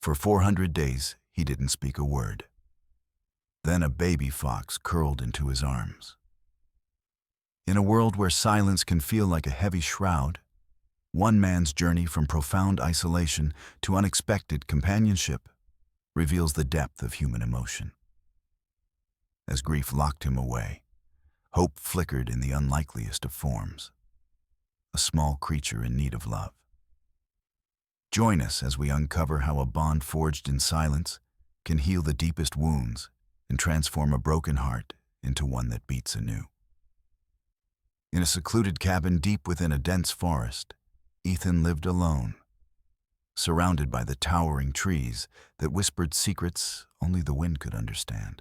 For 400 days, he didn't speak a word. Then a baby fox curled into his arms. In a world where silence can feel like a heavy shroud, one man's journey from profound isolation to unexpected companionship reveals the depth of human emotion. As grief locked him away, hope flickered in the unlikeliest of forms, a small creature in need of love. Join us as we uncover how a bond forged in silence can heal the deepest wounds and transform a broken heart into one that beats anew. In a secluded cabin deep within a dense forest, Ethan lived alone, surrounded by the towering trees that whispered secrets only the wind could understand.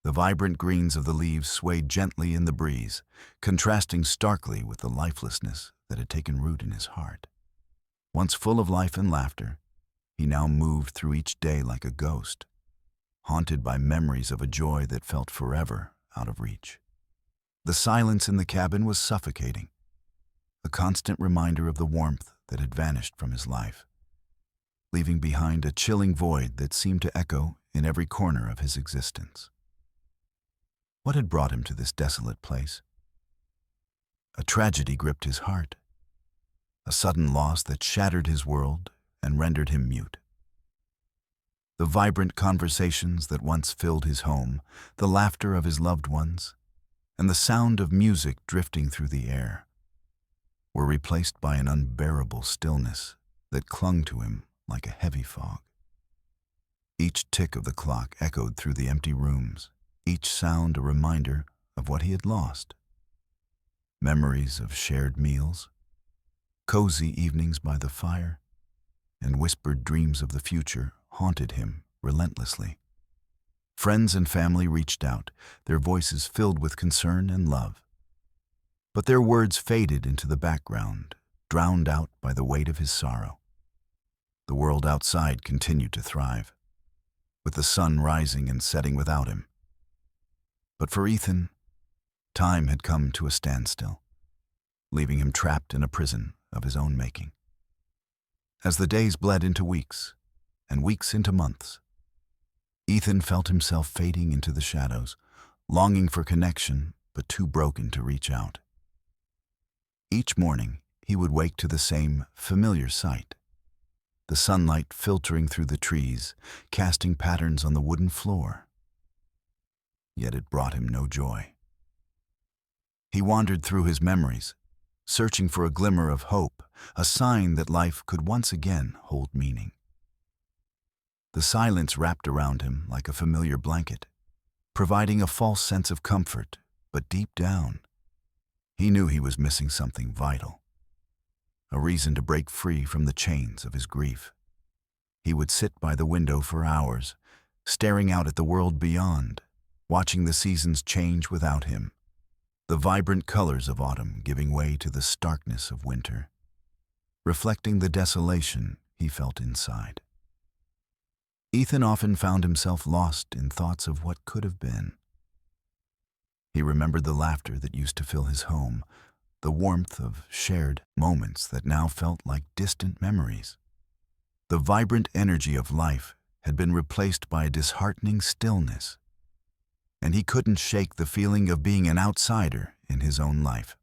The vibrant greens of the leaves swayed gently in the breeze, contrasting starkly with the lifelessness that had taken root in his heart. Once full of life and laughter, he now moved through each day like a ghost, haunted by memories of a joy that felt forever out of reach. The silence in the cabin was suffocating, a constant reminder of the warmth that had vanished from his life, leaving behind a chilling void that seemed to echo in every corner of his existence. What had brought him to this desolate place? A tragedy gripped his heart, a sudden loss that shattered his world and rendered him mute. The vibrant conversations that once filled his home, the laughter of his loved ones, and the sound of music drifting through the air were replaced by an unbearable stillness that clung to him like a heavy fog. Each tick of the clock echoed through the empty rooms, each sound a reminder of what he had lost. Memories of shared meals, cozy evenings by the fire, and whispered dreams of the future haunted him relentlessly. Friends and family reached out, their voices filled with concern and love. But their words faded into the background, drowned out by the weight of his sorrow. The world outside continued to thrive, with the sun rising and setting without him. But for Ethan, time had come to a standstill, leaving him trapped in a prison of his own making. As the days bled into weeks, and weeks into months, Ethan felt himself fading into the shadows, longing for connection, but too broken to reach out. Each morning, he would wake to the same familiar sight, the sunlight filtering through the trees, casting patterns on the wooden floor. Yet it brought him no joy. He wandered through his memories, searching for a glimmer of hope, a sign that life could once again hold meaning. The silence wrapped around him like a familiar blanket, providing a false sense of comfort, but deep down, he knew he was missing something vital, a reason to break free from the chains of his grief. He would sit by the window for hours, staring out at the world beyond, watching the seasons change without him, the vibrant colors of autumn giving way to the starkness of winter, reflecting the desolation he felt inside. Ethan often found himself lost in thoughts of what could have been. He remembered the laughter that used to fill his home, the warmth of shared moments that now felt like distant memories. The vibrant energy of life had been replaced by a disheartening stillness, and he couldn't shake the feeling of being an outsider in his own life.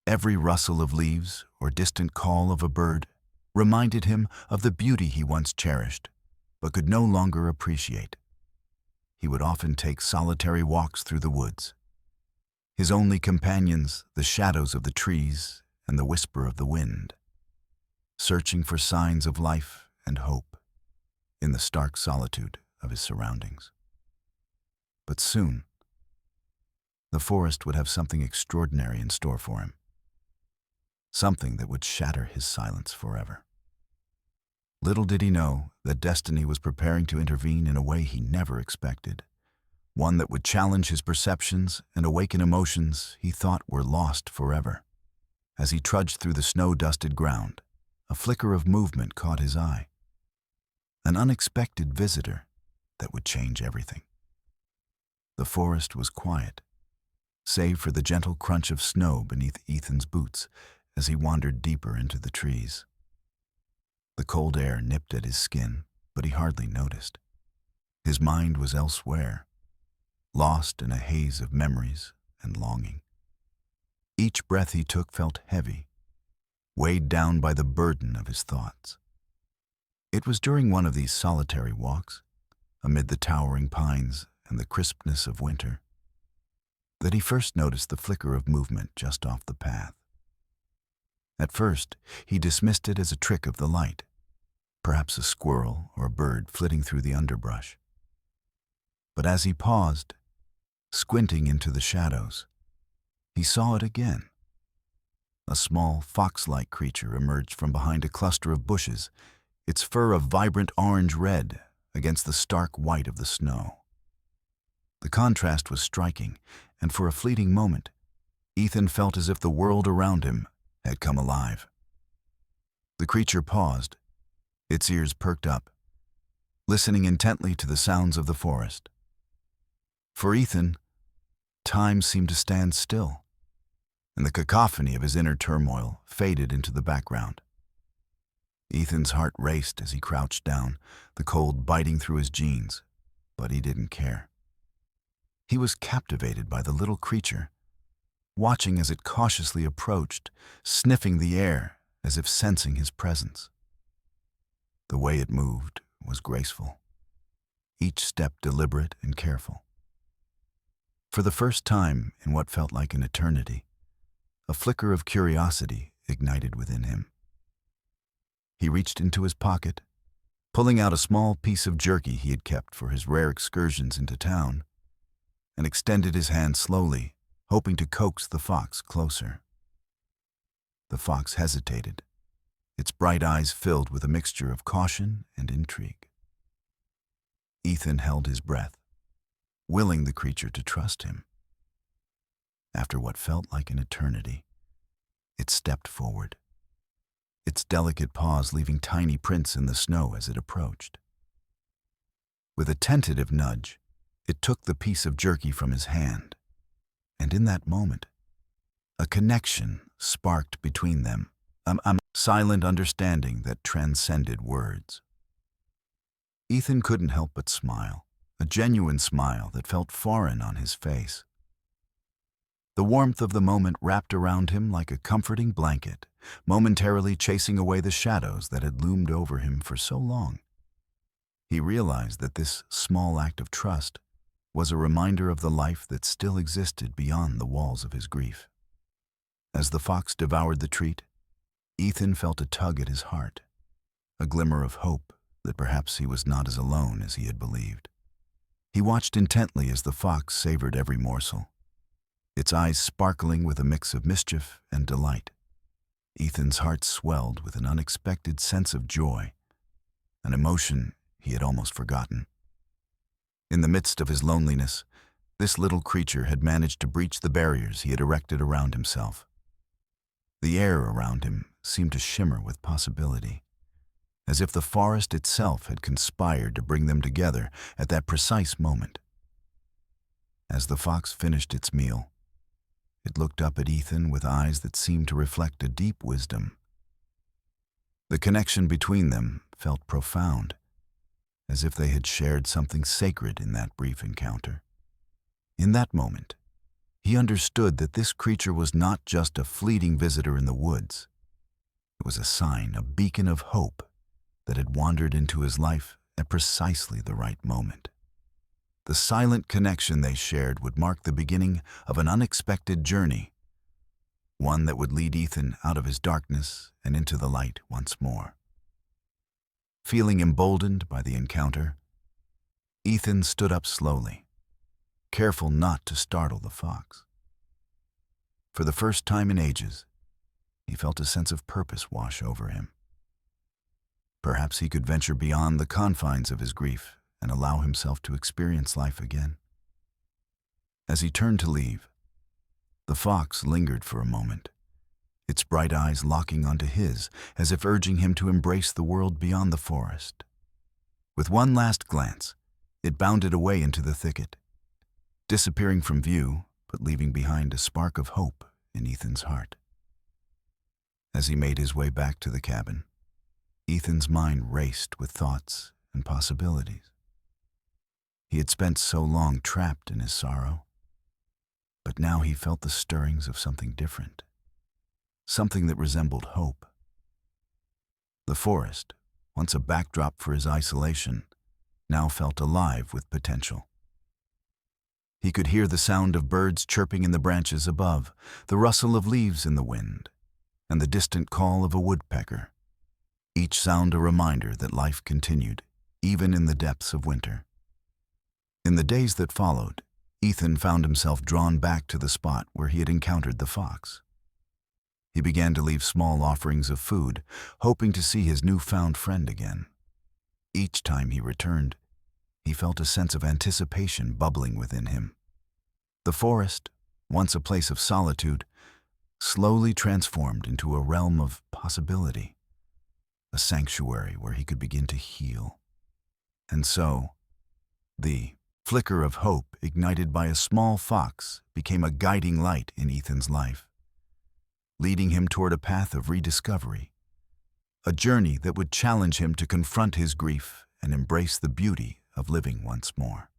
Every rustle of leaves or distant call of a bird reminded him of the beauty he once cherished, but could no longer appreciate. He would often take solitary walks through the woods, his only companions the shadows of the trees and the whisper of the wind, searching for signs of life and hope in the stark solitude of his surroundings. But soon, the forest would have something extraordinary in store for him, something that would shatter his silence forever. Little did he know that destiny was preparing to intervene in a way he never expected, one that would challenge his perceptions and awaken emotions he thought were lost forever. As he trudged through the snow-dusted ground, a flicker of movement caught his eye, an unexpected visitor that would change everything. The forest was quiet, save for the gentle crunch of snow beneath Ethan's boots as he wandered deeper into the trees. The cold air nipped at his skin, but he hardly noticed. His mind was elsewhere, lost in a haze of memories and longing. Each breath he took felt heavy, weighed down by the burden of his thoughts. It was during one of these solitary walks, amid the towering pines and the crispness of winter, that he first noticed the flicker of movement just off the path. At first, he dismissed it as a trick of the light, perhaps a squirrel or a bird flitting through the underbrush. But as he paused, squinting into the shadows, he saw it again. A small, fox-like creature emerged from behind a cluster of bushes, its fur a vibrant orange-red against the stark white of the snow. The contrast was striking, and for a fleeting moment, Ethan felt as if the world around him had come alive. The creature paused, its ears perked up, listening intently to the sounds of the forest. For Ethan, time seemed to stand still, and the cacophony of his inner turmoil faded into the background. Ethan's heart raced as he crouched down, the cold biting through his jeans, but he didn't care. He was captivated by the little creature, watching as it cautiously approached, sniffing the air as if sensing his presence. The way it moved was graceful, each step deliberate and careful. For the first time in what felt like an eternity, a flicker of curiosity ignited within him. He reached into his pocket, pulling out a small piece of jerky he had kept for his rare excursions into town, and extended his hand slowly, hoping to coax the fox closer. The fox hesitated, its bright eyes filled with a mixture of caution and intrigue. Ethan held his breath, willing the creature to trust him. After what felt like an eternity, it stepped forward, its delicate paws leaving tiny prints in the snow as it approached. With a tentative nudge, it took the piece of jerky from his hand, and in that moment, a connection sparked between them, a silent understanding that transcended words. Ethan couldn't help but smile, a genuine smile that felt foreign on his face. The warmth of the moment wrapped around him like a comforting blanket, momentarily chasing away the shadows that had loomed over him for so long. He realized that this small act of trust was a reminder of the life that still existed beyond the walls of his grief. As the fox devoured the treat, Ethan felt a tug at his heart, a glimmer of hope that perhaps he was not as alone as he had believed. He watched intently as the fox savored every morsel, its eyes sparkling with a mix of mischief and delight. Ethan's heart swelled with an unexpected sense of joy, an emotion he had almost forgotten. In the midst of his loneliness, this little creature had managed to breach the barriers he had erected around himself. The air around him seemed to shimmer with possibility, as if the forest itself had conspired to bring them together at that precise moment. As the fox finished its meal, it looked up at Ethan with eyes that seemed to reflect a deep wisdom. The connection between them felt profound, as if they had shared something sacred in that brief encounter. In that moment, he understood that this creature was not just a fleeting visitor in the woods. It was a sign, a beacon of hope that had wandered into his life at precisely the right moment. The silent connection they shared would mark the beginning of an unexpected journey, one that would lead Ethan out of his darkness and into the light once more. Feeling emboldened by the encounter, Ethan stood up slowly, careful not to startle the fox. For the first time in ages, he felt a sense of purpose wash over him. Perhaps he could venture beyond the confines of his grief and allow himself to experience life again. As he turned to leave, the fox lingered for a moment, its bright eyes locking onto his as if urging him to embrace the world beyond the forest. With one last glance, it bounded away into the thicket, disappearing from view but leaving behind a spark of hope in Ethan's heart. As he made his way back to the cabin, Ethan's mind raced with thoughts and possibilities. He had spent so long trapped in his sorrow, but now he felt the stirrings of something different, something that resembled hope. The forest, once a backdrop for his isolation, now felt alive with potential. He could hear the sound of birds chirping in the branches above, the rustle of leaves in the wind, and the distant call of a woodpecker, each sound a reminder that life continued, even in the depths of winter. In the days that followed, Ethan found himself drawn back to the spot where he had encountered the fox. He began to leave small offerings of food, hoping to see his newfound friend again. Each time he returned, he felt a sense of anticipation bubbling within him. The forest, once a place of solitude, slowly transformed into a realm of possibility, a sanctuary where he could begin to heal. And so, the flicker of hope ignited by a small fox became a guiding light in Ethan's life, leading him toward a path of rediscovery, a journey that would challenge him to confront his grief and embrace the beauty of living once more.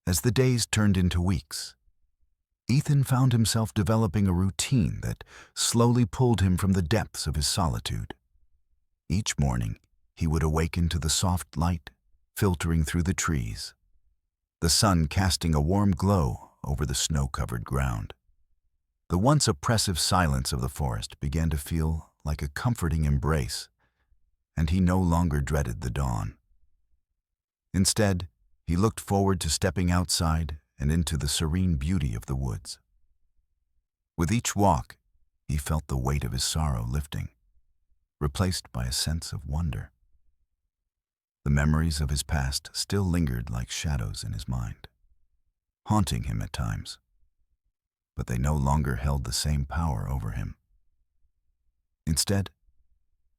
As the days turned into weeks, Ethan found himself developing a routine that slowly pulled him from the depths of his solitude. Each morning, he would awaken to the soft light filtering through the trees, the sun casting a warm glow over the snow-covered ground. The once oppressive silence of the forest began to feel like a comforting embrace, and he no longer dreaded the dawn. Instead, he looked forward to stepping outside and into the serene beauty of the woods. With each walk, he felt the weight of his sorrow lifting, replaced by a sense of wonder. The memories of his past still lingered like shadows in his mind, haunting him at times, but they no longer held the same power over him. Instead,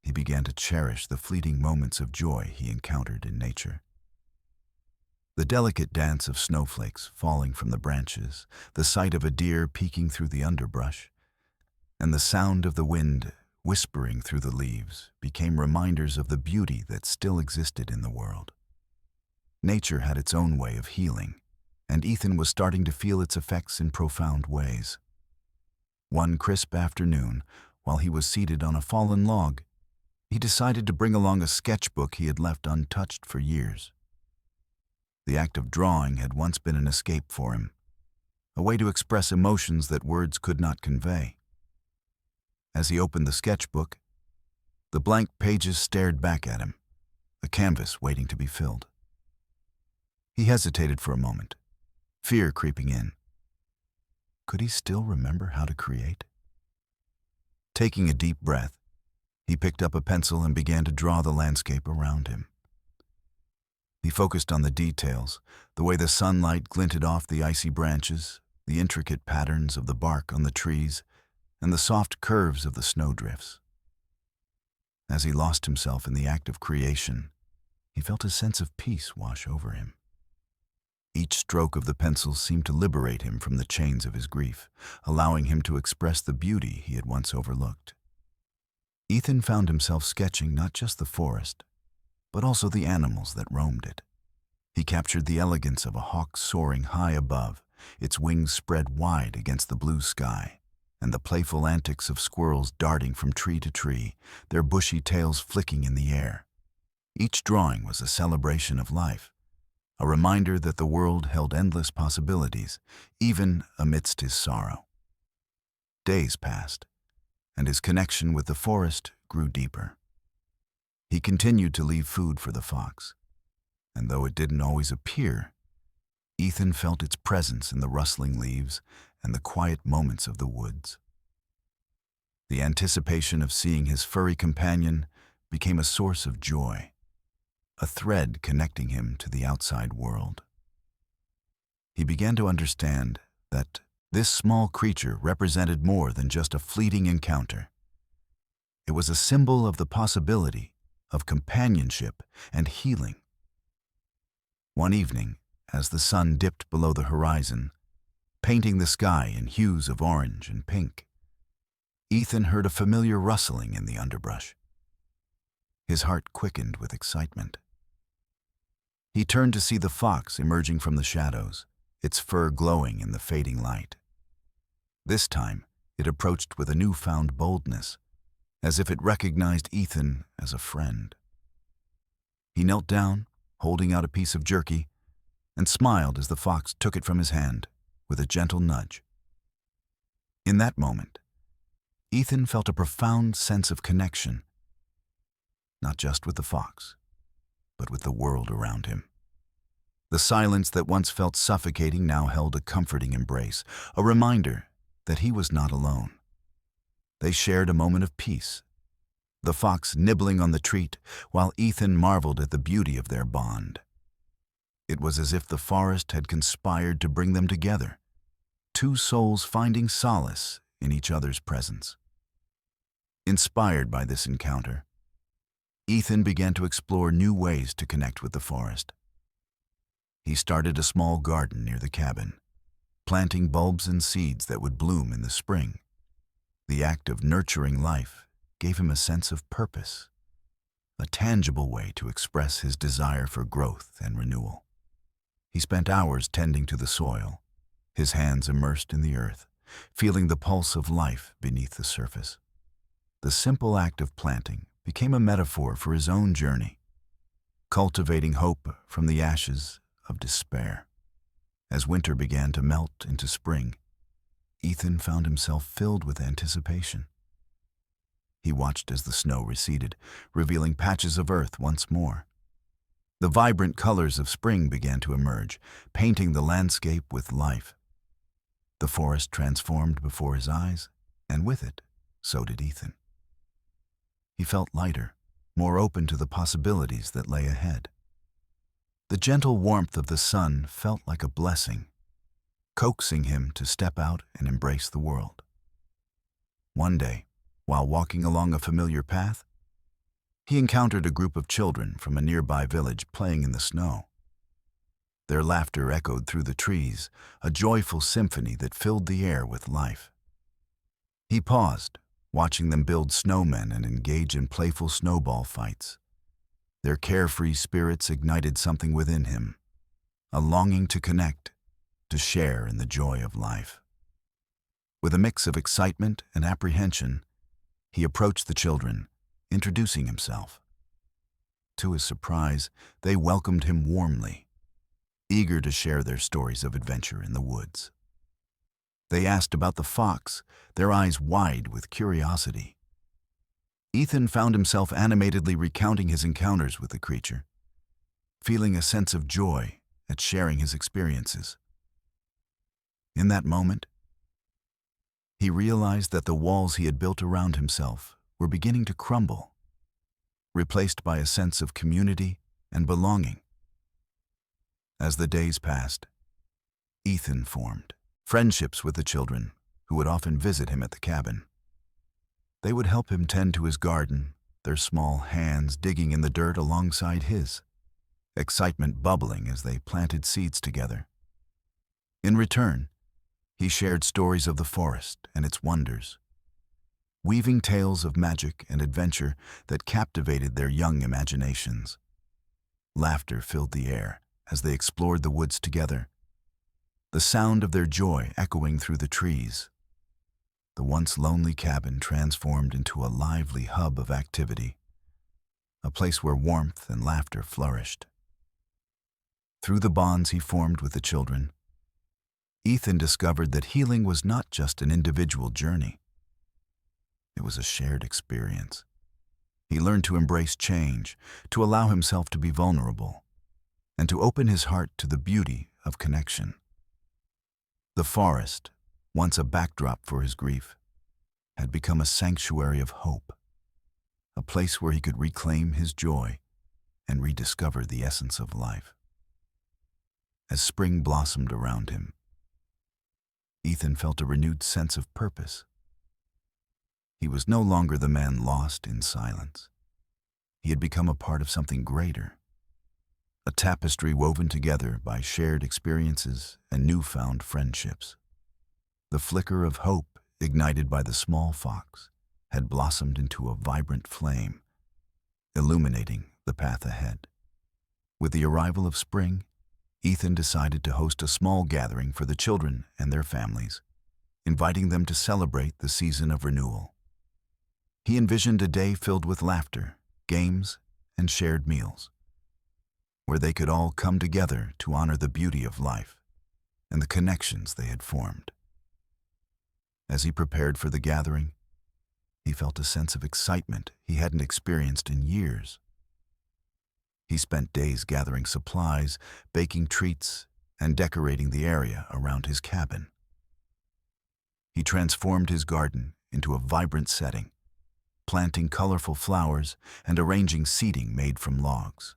he began to cherish the fleeting moments of joy he encountered in nature. The delicate dance of snowflakes falling from the branches, the sight of a deer peeking through the underbrush, and the sound of the wind whispering through the leaves became reminders of the beauty that still existed in the world. Nature had its own way of healing, and Ethan was starting to feel its effects in profound ways. One crisp afternoon, while he was seated on a fallen log, he decided to bring along a sketchbook he had left untouched for years. The act of drawing had once been an escape for him, a way to express emotions that words could not convey. As he opened the sketchbook, the blank pages stared back at him, a canvas waiting to be filled. He hesitated for a moment, fear creeping in. Could he still remember how to create? Taking a deep breath, he picked up a pencil and began to draw the landscape around him. He focused on the details, the way the sunlight glinted off the icy branches, the intricate patterns of the bark on the trees, and the soft curves of the snowdrifts. As he lost himself in the act of creation, he felt a sense of peace wash over him. Each stroke of the pencil seemed to liberate him from the chains of his grief, allowing him to express the beauty he had once overlooked. Ethan found himself sketching not just the forest, but also the animals that roamed it. He captured the elegance of a hawk soaring high above, its wings spread wide against the blue sky, and the playful antics of squirrels darting from tree to tree, their bushy tails flicking in the air. Each drawing was a celebration of life, a reminder that the world held endless possibilities, even amidst his sorrow. Days passed, and his connection with the forest grew deeper. He continued to leave food for the fox, and though it didn't always appear, Ethan felt its presence in the rustling leaves and the quiet moments of the woods. The anticipation of seeing his furry companion became a source of joy, a thread connecting him to the outside world. He began to understand that this small creature represented more than just a fleeting encounter. It was a symbol of the possibility of companionship and healing. One evening, as the sun dipped below the horizon, painting the sky in hues of orange and pink, Ethan heard a familiar rustling in the underbrush. His heart quickened with excitement. He turned to see the fox emerging from the shadows, its fur glowing in the fading light. This time, it approached with a newfound boldness, as if it recognized Ethan as a friend. He knelt down, holding out a piece of jerky, and smiled as the fox took it from his hand with a gentle nudge. In that moment, Ethan felt a profound sense of connection, not just with the fox, but with the world around him. The silence that once felt suffocating now held a comforting embrace, a reminder that he was not alone. They shared a moment of peace, the fox nibbling on the treat while Ethan marveled at the beauty of their bond. It was as if the forest had conspired to bring them together, two souls finding solace in each other's presence. Inspired by this encounter, Ethan began to explore new ways to connect with the forest. He started a small garden near the cabin, planting bulbs and seeds that would bloom in the spring. The act of nurturing life gave him a sense of purpose, a tangible way to express his desire for growth and renewal. He spent hours tending to the soil, his hands immersed in the earth, feeling the pulse of life beneath the surface. The simple act of planting became a metaphor for his own journey, cultivating hope from the ashes of despair. As winter began to melt into spring, Ethan found himself filled with anticipation. He watched as the snow receded, revealing patches of earth once more. The vibrant colors of spring began to emerge, painting the landscape with life. The forest transformed before his eyes, and with it, so did Ethan. He felt lighter, more open to the possibilities that lay ahead. The gentle warmth of the sun felt like a blessing, coaxing him to step out and embrace the world. One day, while walking along a familiar path, he encountered a group of children from a nearby village playing in the snow. Their laughter echoed through the trees, a joyful symphony that filled the air with life. He paused, watching them build snowmen and engage in playful snowball fights. Their carefree spirits ignited something within him, a longing to connect, to share in the joy of life. With a mix of excitement and apprehension, he approached the children, introducing himself. To his surprise, they welcomed him warmly, eager to share their stories of adventure in the woods. They asked about the fox, their eyes wide with curiosity. Ethan found himself animatedly recounting his encounters with the creature, feeling a sense of joy at sharing his experiences. In that moment, he realized that the walls he had built around himself were beginning to crumble, replaced by a sense of community and belonging. As the days passed, Ethan formed friendships with the children who would often visit him at the cabin. They would help him tend to his garden, their small hands digging in the dirt alongside his, excitement bubbling as they planted seeds together. In return, he shared stories of the forest and its wonders, weaving tales of magic and adventure that captivated their young imaginations. Laughter filled the air as they explored the woods together, the sound of their joy echoing through the trees. The once lonely cabin transformed into a lively hub of activity, a place where warmth and laughter flourished. Through the bonds he formed with the children, Ethan discovered that healing was not just an individual journey. It was a shared experience. He learned to embrace change, to allow himself to be vulnerable, and to open his heart to the beauty of connection. The forest, once a backdrop for his grief, had become a sanctuary of hope, a place where he could reclaim his joy and rediscover the essence of life. As spring blossomed around him, Ethan felt a renewed sense of purpose. He was no longer the man lost in silence. He had become a part of something greater, a tapestry woven together by shared experiences and newfound friendships. The flicker of hope ignited by the small fox had blossomed into a vibrant flame, illuminating the path ahead. With the arrival of spring, Ethan decided to host a small gathering for the children and their families, inviting them to celebrate the season of renewal. He envisioned a day filled with laughter, games, and shared meals, where they could all come together to honor the beauty of life and the connections they had formed. As he prepared for the gathering, he felt a sense of excitement he hadn't experienced in years. He spent days gathering supplies, baking treats, and decorating the area around his cabin. He transformed his garden into a vibrant setting, planting colorful flowers and arranging seating made from logs.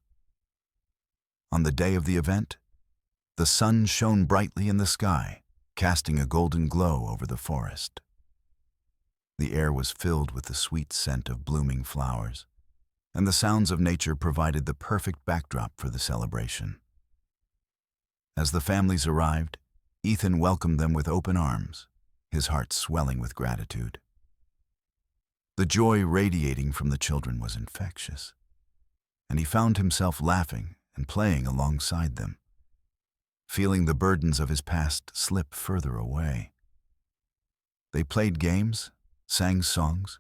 On the day of the event, the sun shone brightly in the sky, casting a golden glow over the forest. The air was filled with the sweet scent of blooming flowers, and the sounds of nature provided the perfect backdrop for the celebration. As the families arrived, Ethan welcomed them with open arms, his heart swelling with gratitude. The joy radiating from the children was infectious, and he found himself laughing and playing alongside them, feeling the burdens of his past slip further away. They played games, sang songs,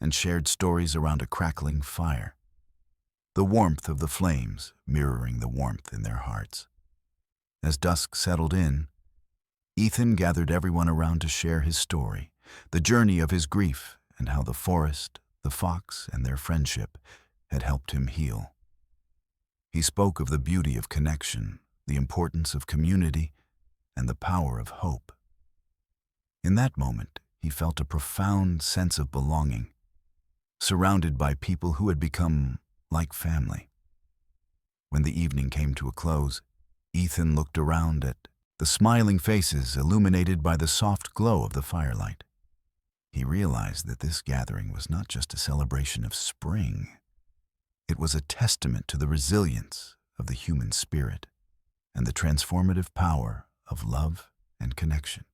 and shared stories around a crackling fire, the warmth of the flames mirroring the warmth in their hearts. As dusk settled in, Ethan gathered everyone around to share his story, the journey of his grief, and how the forest, the fox, and their friendship had helped him heal. He spoke of the beauty of connection, the importance of community, and the power of hope. In that moment, he felt a profound sense of belonging, surrounded by people who had become like family. When the evening came to a close, Ethan looked around at the smiling faces illuminated by the soft glow of the firelight. He realized that this gathering was not just a celebration of spring. It was a testament to the resilience of the human spirit and the transformative power of love and connection.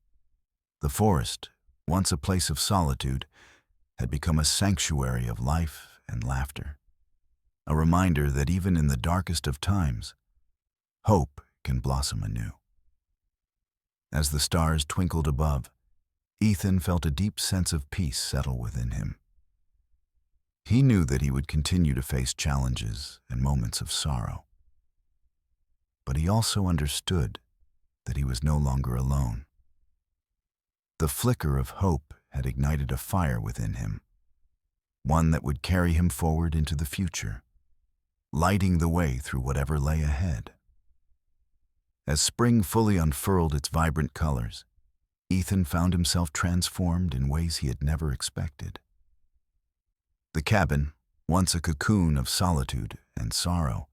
The forest, once a place of solitude, had become a sanctuary of life and laughter, a reminder that even in the darkest of times, hope can blossom anew. As the stars twinkled above, Ethan felt a deep sense of peace settle within him. He knew that he would continue to face challenges and moments of sorrow, but he also understood that he was no longer alone. The flicker of hope had ignited a fire within him, one that would carry him forward into the future, lighting the way through whatever lay ahead. As spring fully unfurled its vibrant colors, Ethan found himself transformed in ways he had never expected. The cabin, once a cocoon of solitude and sorrow,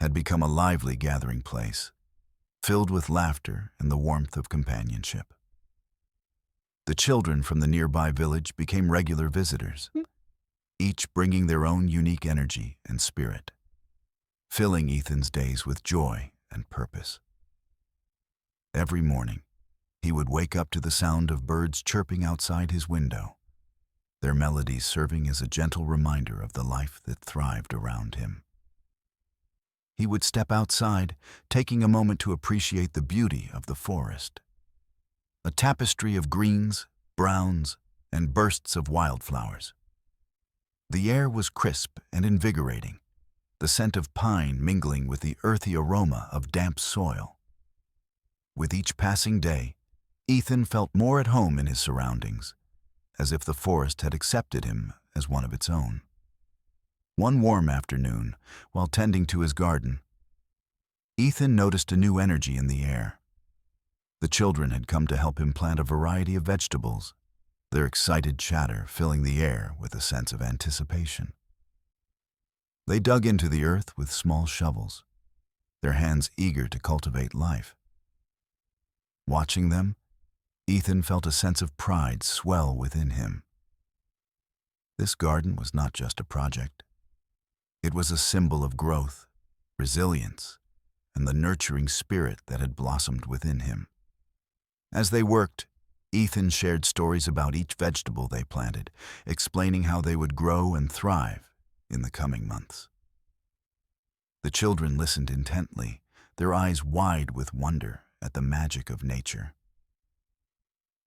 had become a lively gathering place, filled with laughter and the warmth of companionship. The children from the nearby village became regular visitors, each bringing their own unique energy and spirit, filling Ethan's days with joy and purpose. Every morning, he would wake up to the sound of birds chirping outside his window, their melodies serving as a gentle reminder of the life that thrived around him. He would step outside, taking a moment to appreciate the beauty of the forest, a tapestry of greens, browns, and bursts of wildflowers. The air was crisp and invigorating, the scent of pine mingling with the earthy aroma of damp soil. With each passing day, Ethan felt more at home in his surroundings, as if the forest had accepted him as one of its own. One warm afternoon, while tending to his garden, Ethan noticed a new energy in the air. The children had come to help him plant a variety of vegetables, their excited chatter filling the air with a sense of anticipation. They dug into the earth with small shovels, their hands eager to cultivate life. Watching them, Ethan felt a sense of pride swell within him. This garden was not just a project. It was a symbol of growth, resilience, and the nurturing spirit that had blossomed within him. As they worked, Ethan shared stories about each vegetable they planted, explaining how they would grow and thrive in the coming months. The children listened intently, their eyes wide with wonder at the magic of nature.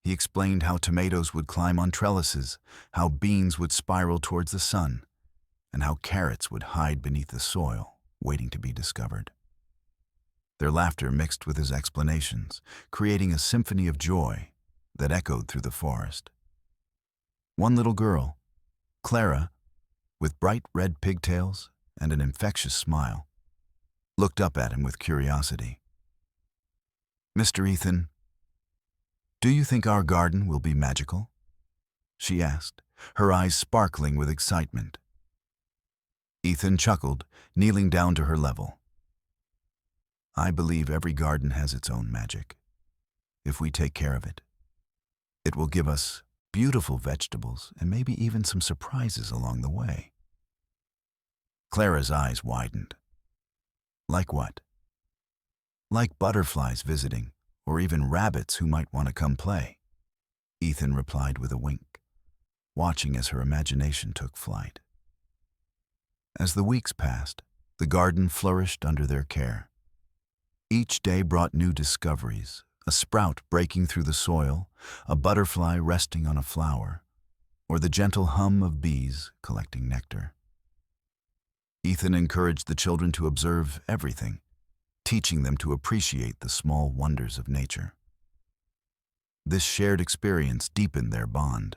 He explained how tomatoes would climb on trellises, how beans would spiral towards the sun, and how carrots would hide beneath the soil, waiting to be discovered. Their laughter mixed with his explanations, creating a symphony of joy that echoed through the forest. One little girl, Clara, with bright red pigtails and an infectious smile, looked up at him with curiosity. "Mr. Ethan, do you think our garden will be magical?" she asked, her eyes sparkling with excitement. Ethan chuckled, kneeling down to her level. "I believe every garden has its own magic. If we take care of it, it will give us beautiful vegetables and maybe even some surprises along the way." Clara's eyes widened. "Like what?" "Like butterflies visiting, or even rabbits who might want to come play," Ethan replied with a wink, watching as her imagination took flight. As the weeks passed, the garden flourished under their care. Each day brought new discoveries, a sprout breaking through the soil, a butterfly resting on a flower, or the gentle hum of bees collecting nectar. Ethan encouraged the children to observe everything, teaching them to appreciate the small wonders of nature. This shared experience deepened their bond,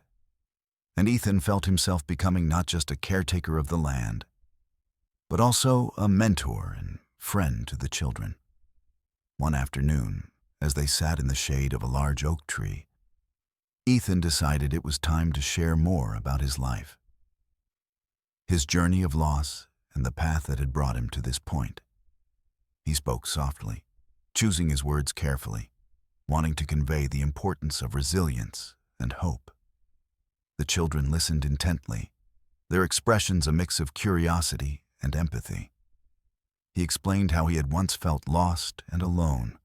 and Ethan felt himself becoming not just a caretaker of the land, but also a mentor and friend to the children. One afternoon, as they sat in the shade of a large oak tree, Ethan decided it was time to share more about his life, his journey of loss, and the path that had brought him to this point. He spoke softly, choosing his words carefully, wanting to convey the importance of resilience and hope. The children listened intently, their expressions a mix of curiosity and empathy. He explained how he had once felt lost and alone,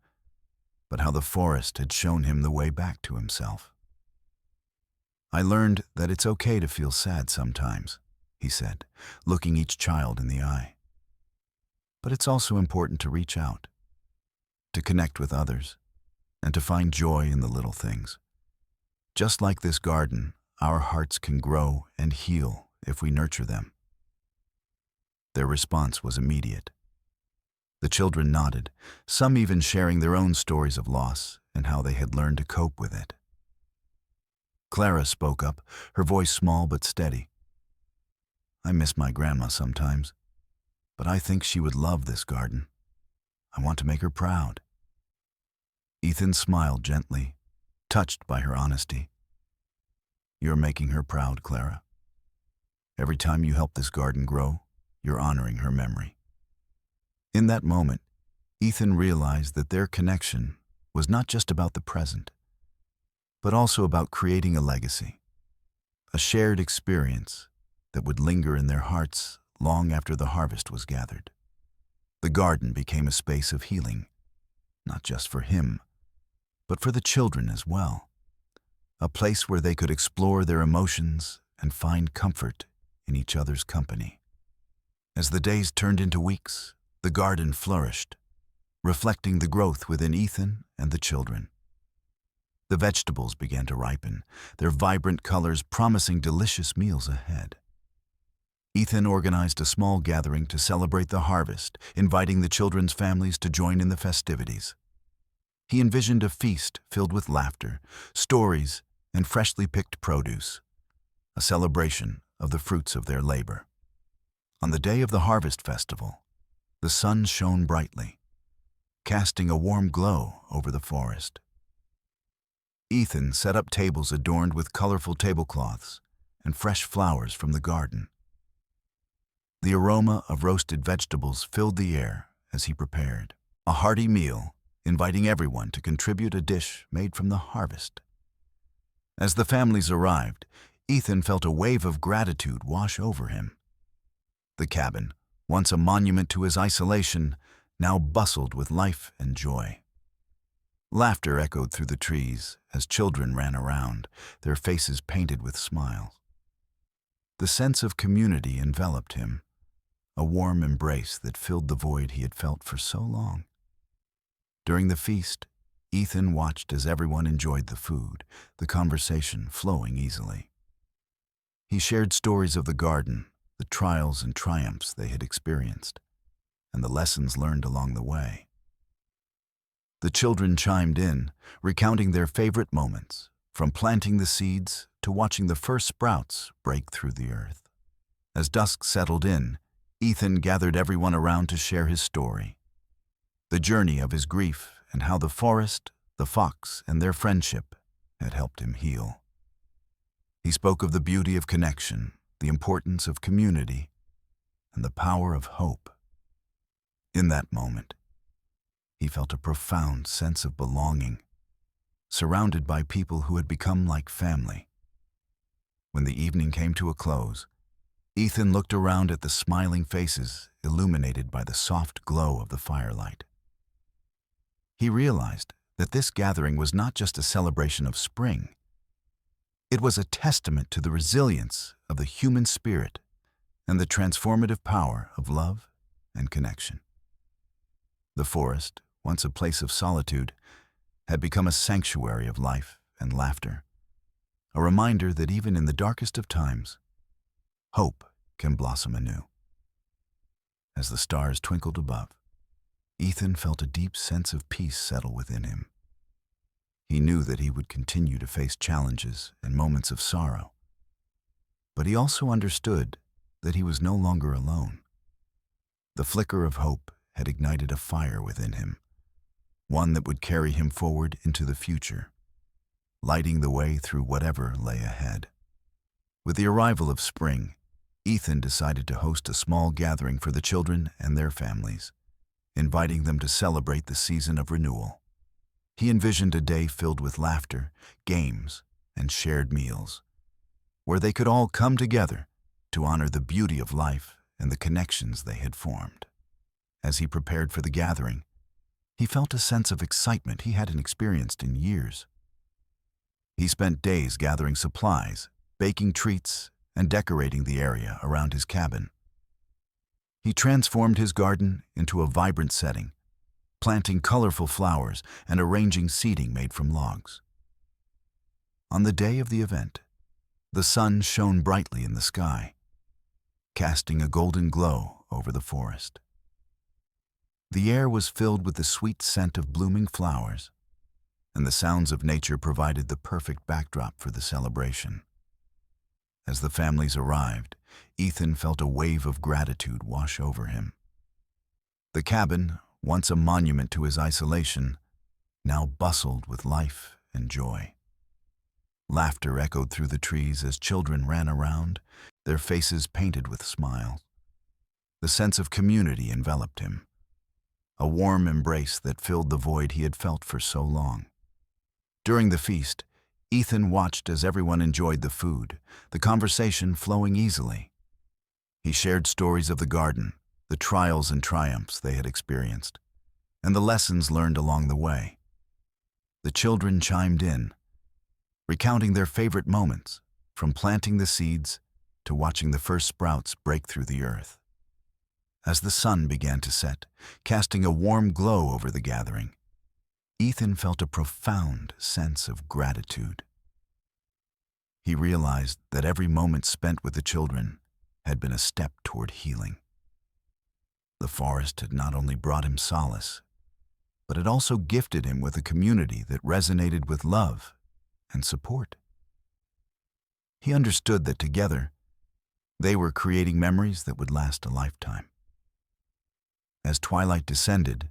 but how the forest had shown him the way back to himself. "I learned that it's okay to feel sad sometimes," he said, looking each child in the eye. "But it's also important to reach out, to connect with others, and to find joy in the little things. Just like this garden, our hearts can grow and heal if we nurture them." Their response was immediate. The children nodded, some even sharing their own stories of loss and how they had learned to cope with it. Clara spoke up, her voice small but steady. "I miss my grandma sometimes, but I think she would love this garden. I want to make her proud." Ethan smiled gently, touched by her honesty. "You're making her proud, Clara. Every time you help this garden grow, you're honoring her memory." In that moment, Ethan realized that their connection was not just about the present, but also about creating a legacy, a shared experience that would linger in their hearts long after the harvest was gathered. The garden became a space of healing, not just for him, but for the children as well, a place where they could explore their emotions and find comfort in each other's company. As the days turned into weeks, the garden flourished, reflecting the growth within Ethan and the children. The vegetables began to ripen, their vibrant colors promising delicious meals ahead. Ethan organized a small gathering to celebrate the harvest, inviting the children's families to join in the festivities. He envisioned a feast filled with laughter, stories, and freshly picked produce, a celebration of the fruits of their labor. On the day of the harvest festival, the sun shone brightly, casting a warm glow over the forest. Ethan set up tables adorned with colorful tablecloths and fresh flowers from the garden. The aroma of roasted vegetables filled the air as he prepared a hearty meal, inviting everyone to contribute a dish made from the harvest. As the families arrived, Ethan felt a wave of gratitude wash over him. The cabin, once a monument to his isolation, now bustled with life and joy. Laughter echoed through the trees as children ran around, their faces painted with smiles. The sense of community enveloped him, a warm embrace that filled the void he had felt for so long. During the feast, Ethan watched as everyone enjoyed the food, the conversation flowing easily. He shared stories of the garden, the trials and triumphs they had experienced, and the lessons learned along the way. The children chimed in, recounting their favorite moments, from planting the seeds to watching the first sprouts break through the earth. As dusk settled in, Ethan gathered everyone around to share his story, the journey of his grief and how the forest, the fox, and their friendship had helped him heal. He spoke of the beauty of connection, the importance of community, and the power of hope. In that moment, he felt a profound sense of belonging, surrounded by people who had become like family. When the evening came to a close, Ethan looked around at the smiling faces illuminated by the soft glow of the firelight. He realized that this gathering was not just a celebration of spring. It was a testament to the resilience of the human spirit and the transformative power of love and connection. The forest, once a place of solitude, had become a sanctuary of life and laughter, a reminder that even in the darkest of times, hope can blossom anew. As the stars twinkled above, Ethan felt a deep sense of peace settle within him. He knew that he would continue to face challenges and moments of sorrow, but he also understood that he was no longer alone. The flicker of hope had ignited a fire within him, one that would carry him forward into the future, lighting the way through whatever lay ahead. With the arrival of spring, Ethan decided to host a small gathering for the children and their families, inviting them to celebrate the season of renewal. He envisioned a day filled with laughter, games, and shared meals, where they could all come together to honor the beauty of life and the connections they had formed. As he prepared for the gathering, he felt a sense of excitement he hadn't experienced in years. He spent days gathering supplies, baking treats, and decorating the area around his cabin. He transformed his garden into a vibrant setting, planting colorful flowers and arranging seating made from logs. On the day of the event, the sun shone brightly in the sky, casting a golden glow over the forest. The air was filled with the sweet scent of blooming flowers, and the sounds of nature provided the perfect backdrop for the celebration. As the families arrived, Ethan felt a wave of gratitude wash over him. The cabin, once a monument to his isolation, now bustled with life and joy. Laughter echoed through the trees as children ran around, their faces painted with smiles. The sense of community enveloped him, a warm embrace that filled the void he had felt for so long. During the feast, Ethan watched as everyone enjoyed the food, the conversation flowing easily. He shared stories of the garden, the trials and triumphs they had experienced, and the lessons learned along the way. The children chimed in, recounting their favorite moments, from planting the seeds to watching the first sprouts break through the earth. As the sun began to set, casting a warm glow over the gathering, Ethan felt a profound sense of gratitude. He realized that every moment spent with the children had been a step toward healing. The forest had not only brought him solace, but it also gifted him with a community that resonated with love and support. He understood that together, they were creating memories that would last a lifetime. As twilight descended,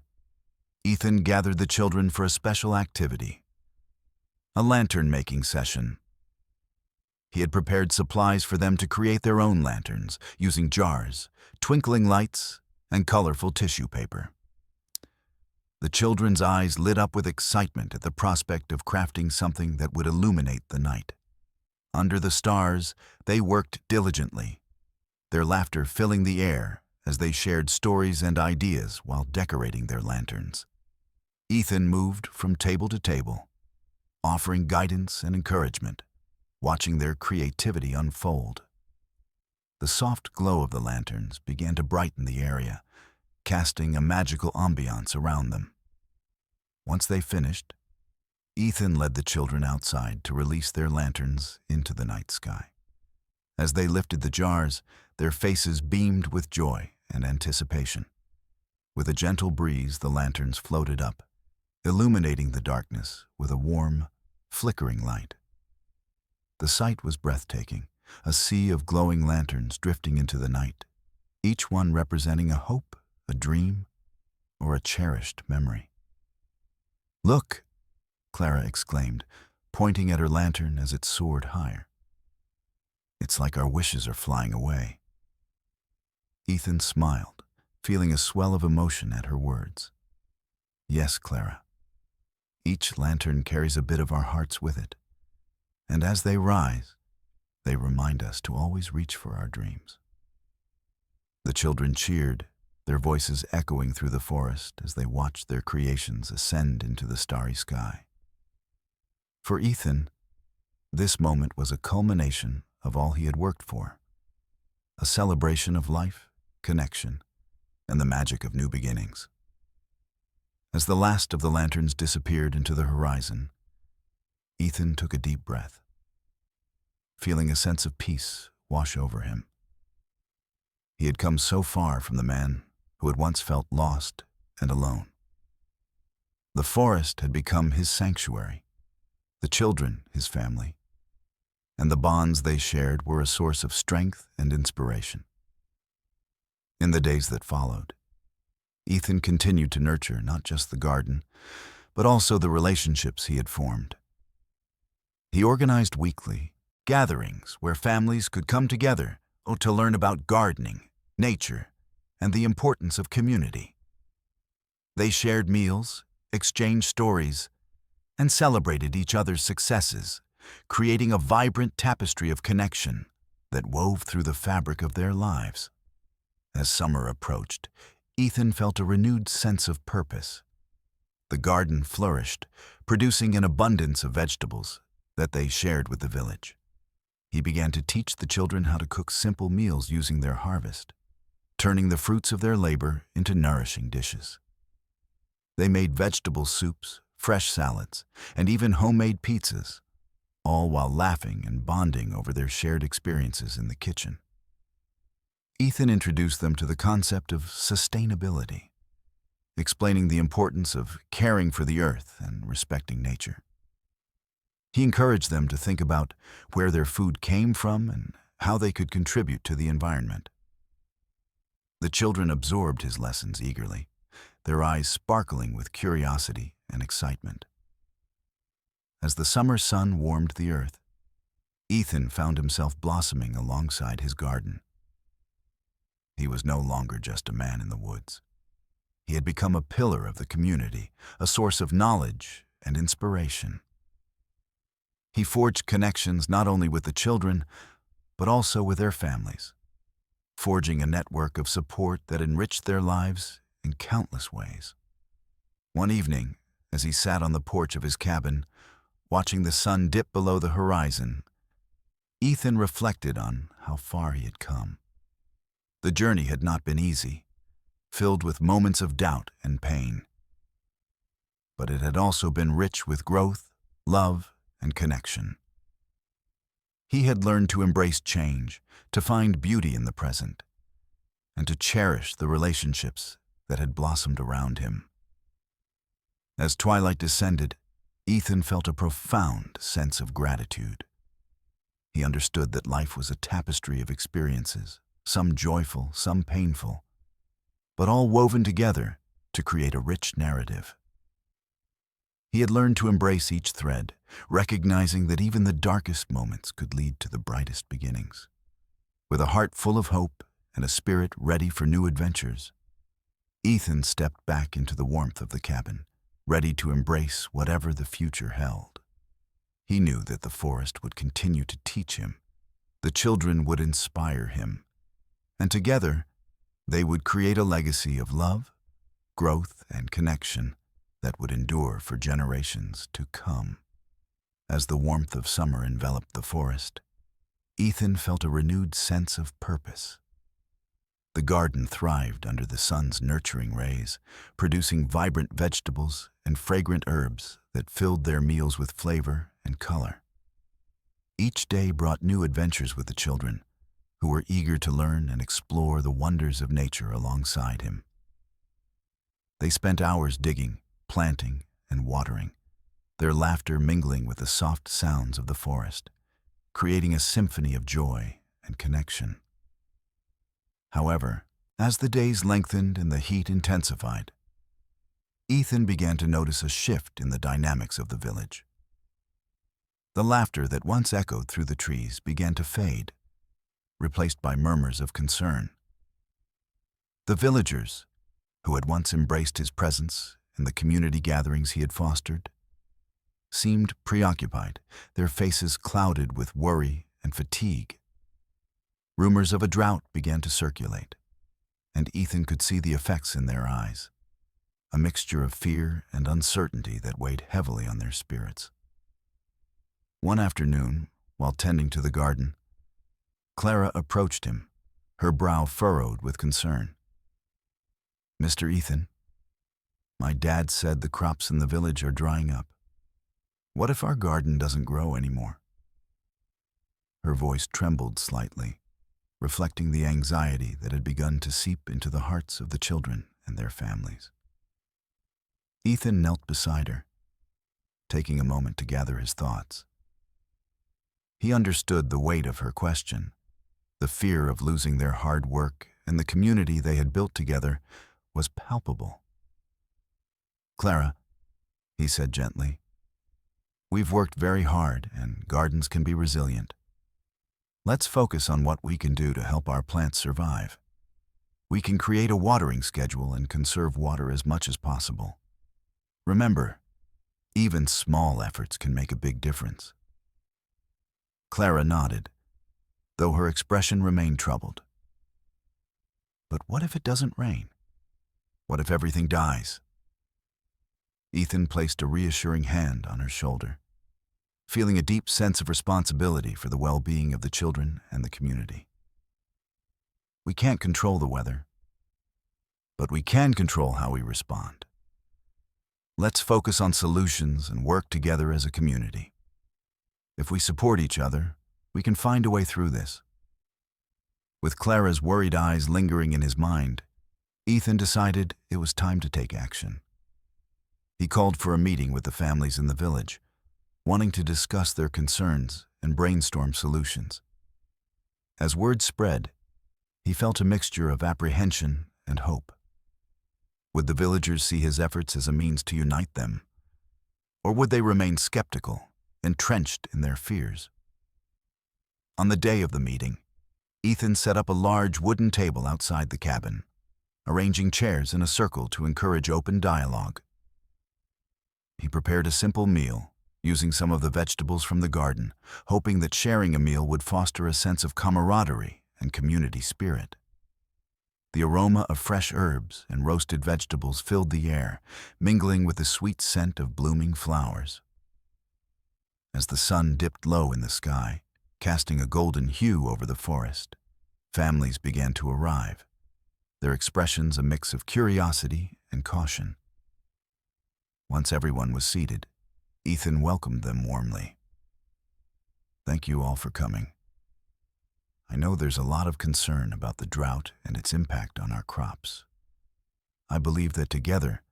Ethan gathered the children for a special activity, a lantern-making session. He had prepared supplies for them to create their own lanterns, using jars, twinkling lights, and colorful tissue paper. The children's eyes lit up with excitement at the prospect of crafting something that would illuminate the night. Under the stars, they worked diligently, their laughter filling the air as they shared stories and ideas while decorating their lanterns. Ethan moved from table to table, offering guidance and encouragement, watching their creativity unfold. The soft glow of the lanterns began to brighten the area, casting a magical ambiance around them. Once they finished, Ethan led the children outside to release their lanterns into the night sky. As they lifted the jars, their faces beamed with joy and anticipation. With a gentle breeze, the lanterns floated up, illuminating the darkness with a warm, flickering light. The sight was breathtaking, a sea of glowing lanterns drifting into the night, each one representing a hope, a dream, or a cherished memory. "Look!" Clara exclaimed, pointing at her lantern as it soared higher. "It's like our wishes are flying away." Ethan smiled, feeling a swell of emotion at her words. "Yes, Clara. Each lantern carries a bit of our hearts with it, and as they rise, they remind us to always reach for our dreams." The children cheered, their voices echoing through the forest as they watched their creations ascend into the starry sky. For Ethan, this moment was a culmination of all he had worked for, a celebration of life, connection, and the magic of new beginnings. As the last of the lanterns disappeared into the horizon, Ethan took a deep breath, feeling a sense of peace wash over him. He had come so far from the man who had once felt lost and alone. The forest had become his sanctuary, the children his family, and the bonds they shared were a source of strength and inspiration. In the days that followed, Ethan continued to nurture not just the garden, but also the relationships he had formed. He organized weekly gatherings where families could come together to learn about gardening, nature, and the importance of community. They shared meals, exchanged stories, and celebrated each other's successes, creating a vibrant tapestry of connection that wove through the fabric of their lives. As summer approached, Ethan felt a renewed sense of purpose. The garden flourished, producing an abundance of vegetables that they shared with the village. He began to teach the children how to cook simple meals using their harvest, turning the fruits of their labor into nourishing dishes. They made vegetable soups, fresh salads, and even homemade pizzas, all while laughing and bonding over their shared experiences in the kitchen. Ethan introduced them to the concept of sustainability, explaining the importance of caring for the earth and respecting nature. He encouraged them to think about where their food came from and how they could contribute to the environment. The children absorbed his lessons eagerly, their eyes sparkling with curiosity and excitement. As the summer sun warmed the earth, Ethan found himself blossoming alongside his garden. He was no longer just a man in the woods. He had become a pillar of the community, a source of knowledge and inspiration. He forged connections not only with the children, but also with their families, forging a network of support that enriched their lives in countless ways. One evening, as he sat on the porch of his cabin, watching the sun dip below the horizon, Ethan reflected on how far he had come. The journey had not been easy, filled with moments of doubt and pain. But it had also been rich with growth, love, and connection. He had learned to embrace change, to find beauty in the present, and to cherish the relationships that had blossomed around him. As twilight descended, Ethan felt a profound sense of gratitude. He understood that life was a tapestry of experiences, some joyful, some painful, but all woven together to create a rich narrative. He had learned to embrace each thread, recognizing that even the darkest moments could lead to the brightest beginnings. With a heart full of hope and a spirit ready for new adventures, Ethan stepped back into the warmth of the cabin, ready to embrace whatever the future held. He knew that the forest would continue to teach him, the children would inspire him, and together they would create a legacy of love, growth, and connection that would endure for generations to come. As the warmth of summer enveloped the forest, Ethan felt a renewed sense of purpose. The garden thrived under the sun's nurturing rays, producing vibrant vegetables and fragrant herbs that filled their meals with flavor and color. Each day brought new adventures with the children, who were eager to learn and explore the wonders of nature alongside him. They spent hours digging, planting, and watering, their laughter mingling with the soft sounds of the forest, creating a symphony of joy and connection. However, as the days lengthened and the heat intensified, Ethan began to notice a shift in the dynamics of the village. The laughter that once echoed through the trees began to fade, replaced by murmurs of concern. The villagers, who had once embraced his presence in the community gatherings he had fostered, seemed preoccupied, their faces clouded with worry and fatigue. Rumors of a drought began to circulate, and Ethan could see the effects in their eyes, a mixture of fear and uncertainty that weighed heavily on their spirits. One afternoon, while tending to the garden, Clara approached him, her brow furrowed with concern. "Mr. Ethan, my dad said the crops in the village are drying up. What if our garden doesn't grow anymore?" Her voice trembled slightly, reflecting the anxiety that had begun to seep into the hearts of the children and their families. Ethan knelt beside her, taking a moment to gather his thoughts. He understood the weight of her question. The fear of losing their hard work and the community they had built together was palpable. "Clara," he said gently, "we've worked very hard and gardens can be resilient. Let's focus on what we can do to help our plants survive. We can create a watering schedule and conserve water as much as possible. Remember, even small efforts can make a big difference." Clara nodded, though her expression remained troubled. "But what if it doesn't rain? What if everything dies?" Ethan placed a reassuring hand on her shoulder, feeling a deep sense of responsibility for the well-being of the children and the community. "We can't control the weather, but we can control how we respond. Let's focus on solutions and work together as a community. If we support each other, we can find a way through this." With Clara's worried eyes lingering in his mind, Ethan decided it was time to take action. He called for a meeting with the families in the village, wanting to discuss their concerns and brainstorm solutions. As word spread, he felt a mixture of apprehension and hope. Would the villagers see his efforts as a means to unite them, or would they remain skeptical, entrenched in their fears? On the day of the meeting, Ethan set up a large wooden table outside the cabin, arranging chairs in a circle to encourage open dialogue. He prepared a simple meal, using some of the vegetables from the garden, hoping that sharing a meal would foster a sense of camaraderie and community spirit. The aroma of fresh herbs and roasted vegetables filled the air, mingling with the sweet scent of blooming flowers. As the sun dipped low in the sky, casting a golden hue over the forest, families began to arrive, their expressions a mix of curiosity and caution. Once everyone was seated, Ethan welcomed them warmly. "Thank you all for coming. I know there's a lot of concern about the drought and its impact on our crops. I believe that together,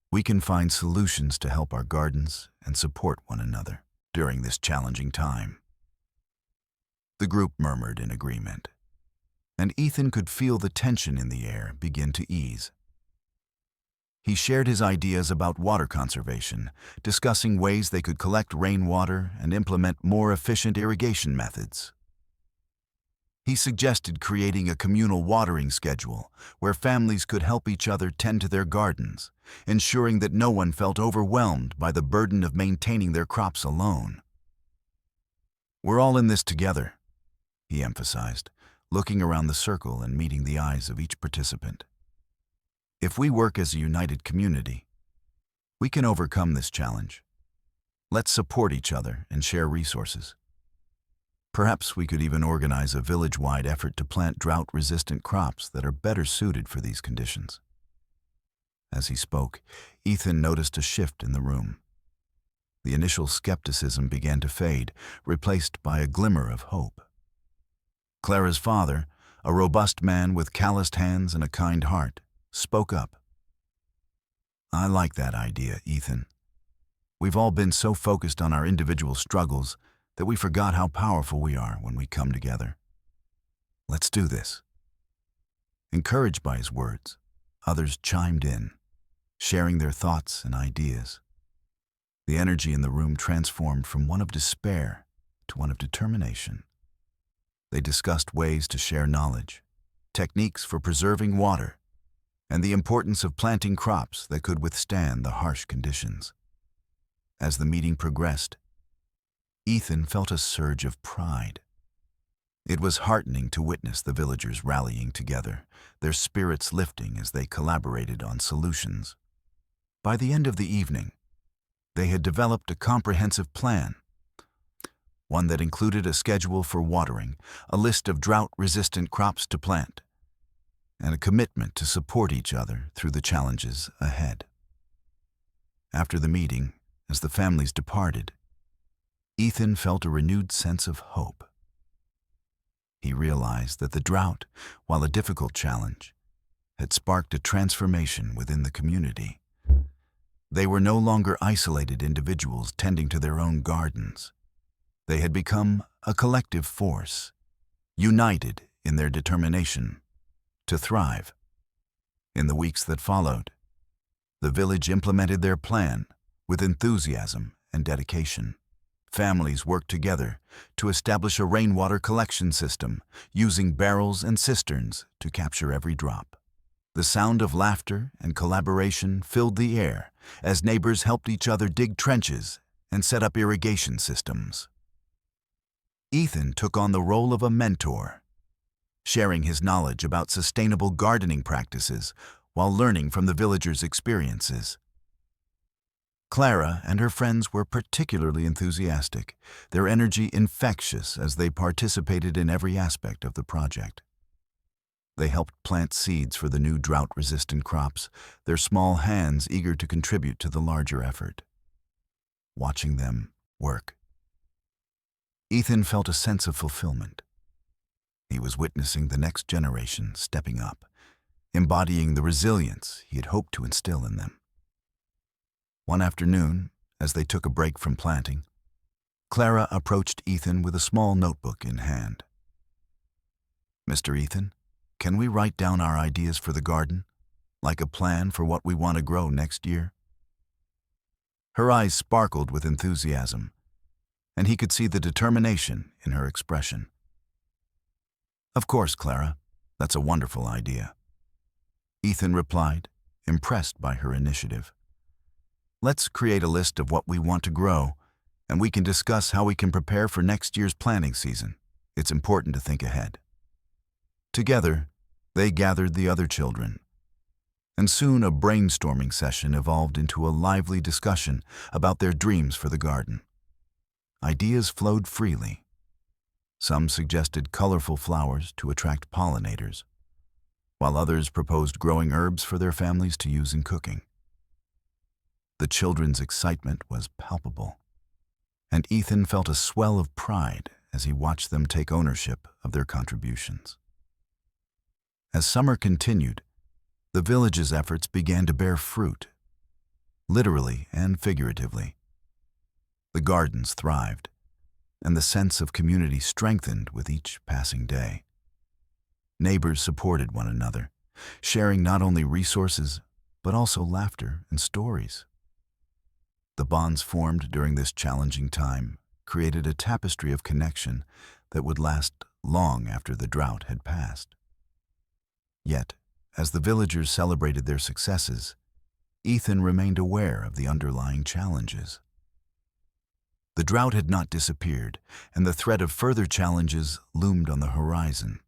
we can find solutions to help our gardens and support one another during this challenging time." The group murmured in agreement, and Ethan could feel the tension in the air begin to ease. He shared his ideas about water conservation, discussing ways they could collect rainwater and implement more efficient irrigation methods. He suggested creating a communal watering schedule where families could help each other tend to their gardens, ensuring that no one felt overwhelmed by the burden of maintaining their crops alone. "We're all in this together," he emphasized, looking around the circle and meeting the eyes of each participant. "If we work as a united community, we can overcome this challenge. Let's support each other and share resources." Perhaps we could even organize a village-wide effort to plant drought-resistant crops that are better suited for these conditions. As he spoke, Ethan noticed a shift in the room. The initial skepticism began to fade, replaced by a glimmer of hope. Clara's father, a robust man with calloused hands and a kind heart, spoke up. "I like that idea, Ethan. We've all been so focused on our individual struggles that we forgot how powerful we are when we come together. Let's do this." Encouraged by his words, others chimed in, sharing their thoughts and ideas. The energy in the room transformed from one of despair to one of determination. They discussed ways to share knowledge, techniques for preserving water, and the importance of planting crops that could withstand the harsh conditions. As the meeting progressed, Ethan felt a surge of pride. It was heartening to witness the villagers rallying together, their spirits lifting as they collaborated on solutions. By the end of the evening, they had developed a comprehensive plan, one that included a schedule for watering, a list of drought-resistant crops to plant, and a commitment to support each other through the challenges ahead. After the meeting, as the families departed, Ethan felt a renewed sense of hope. He realized that the drought, while a difficult challenge, had sparked a transformation within the community. They were no longer isolated individuals tending to their own gardens. They had become a collective force, united in their determination to thrive. In the weeks that followed, the village implemented their plan with enthusiasm and dedication. Families worked together to establish a rainwater collection system using barrels and cisterns to capture every drop. The sound of laughter and collaboration filled the air as neighbors helped each other dig trenches and set up irrigation systems. Ethan took on the role of a mentor, sharing his knowledge about sustainable gardening practices while learning from the villagers' experiences. Clara and her friends were particularly enthusiastic, their energy infectious as they participated in every aspect of the project. They helped plant seeds for the new drought-resistant crops, their small hands eager to contribute to the larger effort. Watching them work, Ethan felt a sense of fulfillment. He was witnessing the next generation stepping up, embodying the resilience he had hoped to instill in them. One afternoon, as they took a break from planting, Clara approached Ethan with a small notebook in hand. "Mr. Ethan, can we write down our ideas for the garden, like a plan for what we want to grow next year?" Her eyes sparkled with enthusiasm, and he could see the determination in her expression. "Of course, Clara, that's a wonderful idea," Ethan replied, impressed by her initiative. "Let's create a list of what we want to grow, and we can discuss how we can prepare for next year's planting season. It's important to think ahead." Together, they gathered the other children, and soon a brainstorming session evolved into a lively discussion about their dreams for the garden. Ideas flowed freely. Some suggested colorful flowers to attract pollinators, while others proposed growing herbs for their families to use in cooking. The children's excitement was palpable, and Ethan felt a swell of pride as he watched them take ownership of their contributions. As summer continued, the village's efforts began to bear fruit, literally and figuratively. The gardens thrived, and the sense of community strengthened with each passing day. Neighbors supported one another, sharing not only resources, but also laughter and stories. The bonds formed during this challenging time created a tapestry of connection that would last long after the drought had passed. Yet, as the villagers celebrated their successes, Ethan remained aware of the underlying challenges. The drought had not disappeared, and the threat of further challenges loomed on the horizon.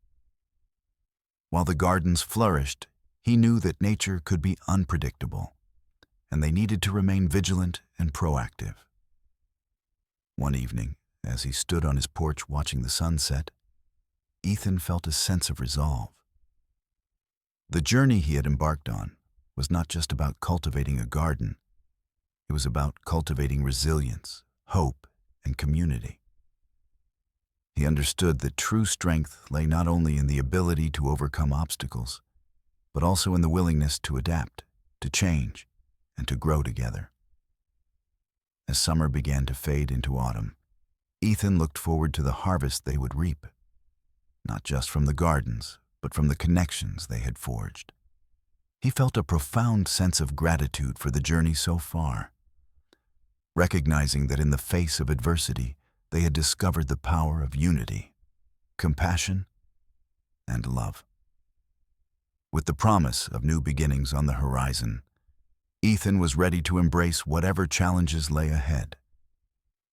While the gardens flourished, he knew that nature could be unpredictable, and they needed to remain vigilant and proactive. One evening, As he stood on his porch watching the sunset, Ethan felt a sense of resolve. The journey he had embarked on was not just about cultivating a garden. It was about cultivating resilience, hope, and community. He understood that true strength lay not only in the ability to overcome obstacles, but also in the willingness to adapt, to change, and to grow together. As summer began to fade into autumn, Ethan looked forward to the harvest they would reap, not just from the gardens, but from the connections they had forged. He felt a profound sense of gratitude for the journey so far, recognizing that in the face of adversity, they had discovered the power of unity, compassion, and love. With the promise of new beginnings on the horizon, Ethan was ready to embrace whatever challenges lay ahead.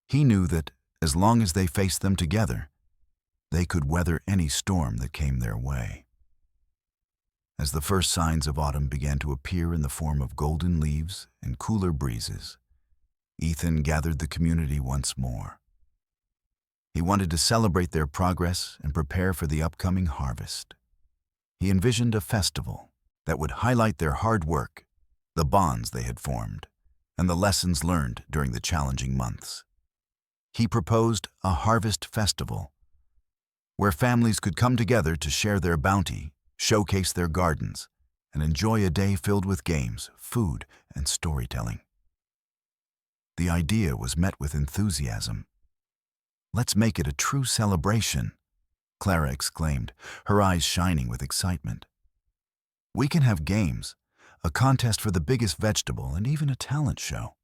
He knew that, as long as they faced them together, they could weather any storm that came their way. As the first signs of autumn began to appear in the form of golden leaves and cooler breezes, Ethan gathered the community once more. He wanted to celebrate their progress and prepare for the upcoming harvest. He envisioned a festival that would highlight their hard work, the bonds they had formed, and the lessons learned during the challenging months. He proposed a harvest festival where families could come together to share their bounty, showcase their gardens, and enjoy a day filled with games, food, and storytelling. The idea was met with enthusiasm. "Let's make it a true celebration," Clara exclaimed, her eyes shining with excitement. "We can have games, a contest for the biggest vegetable, and even a talent show."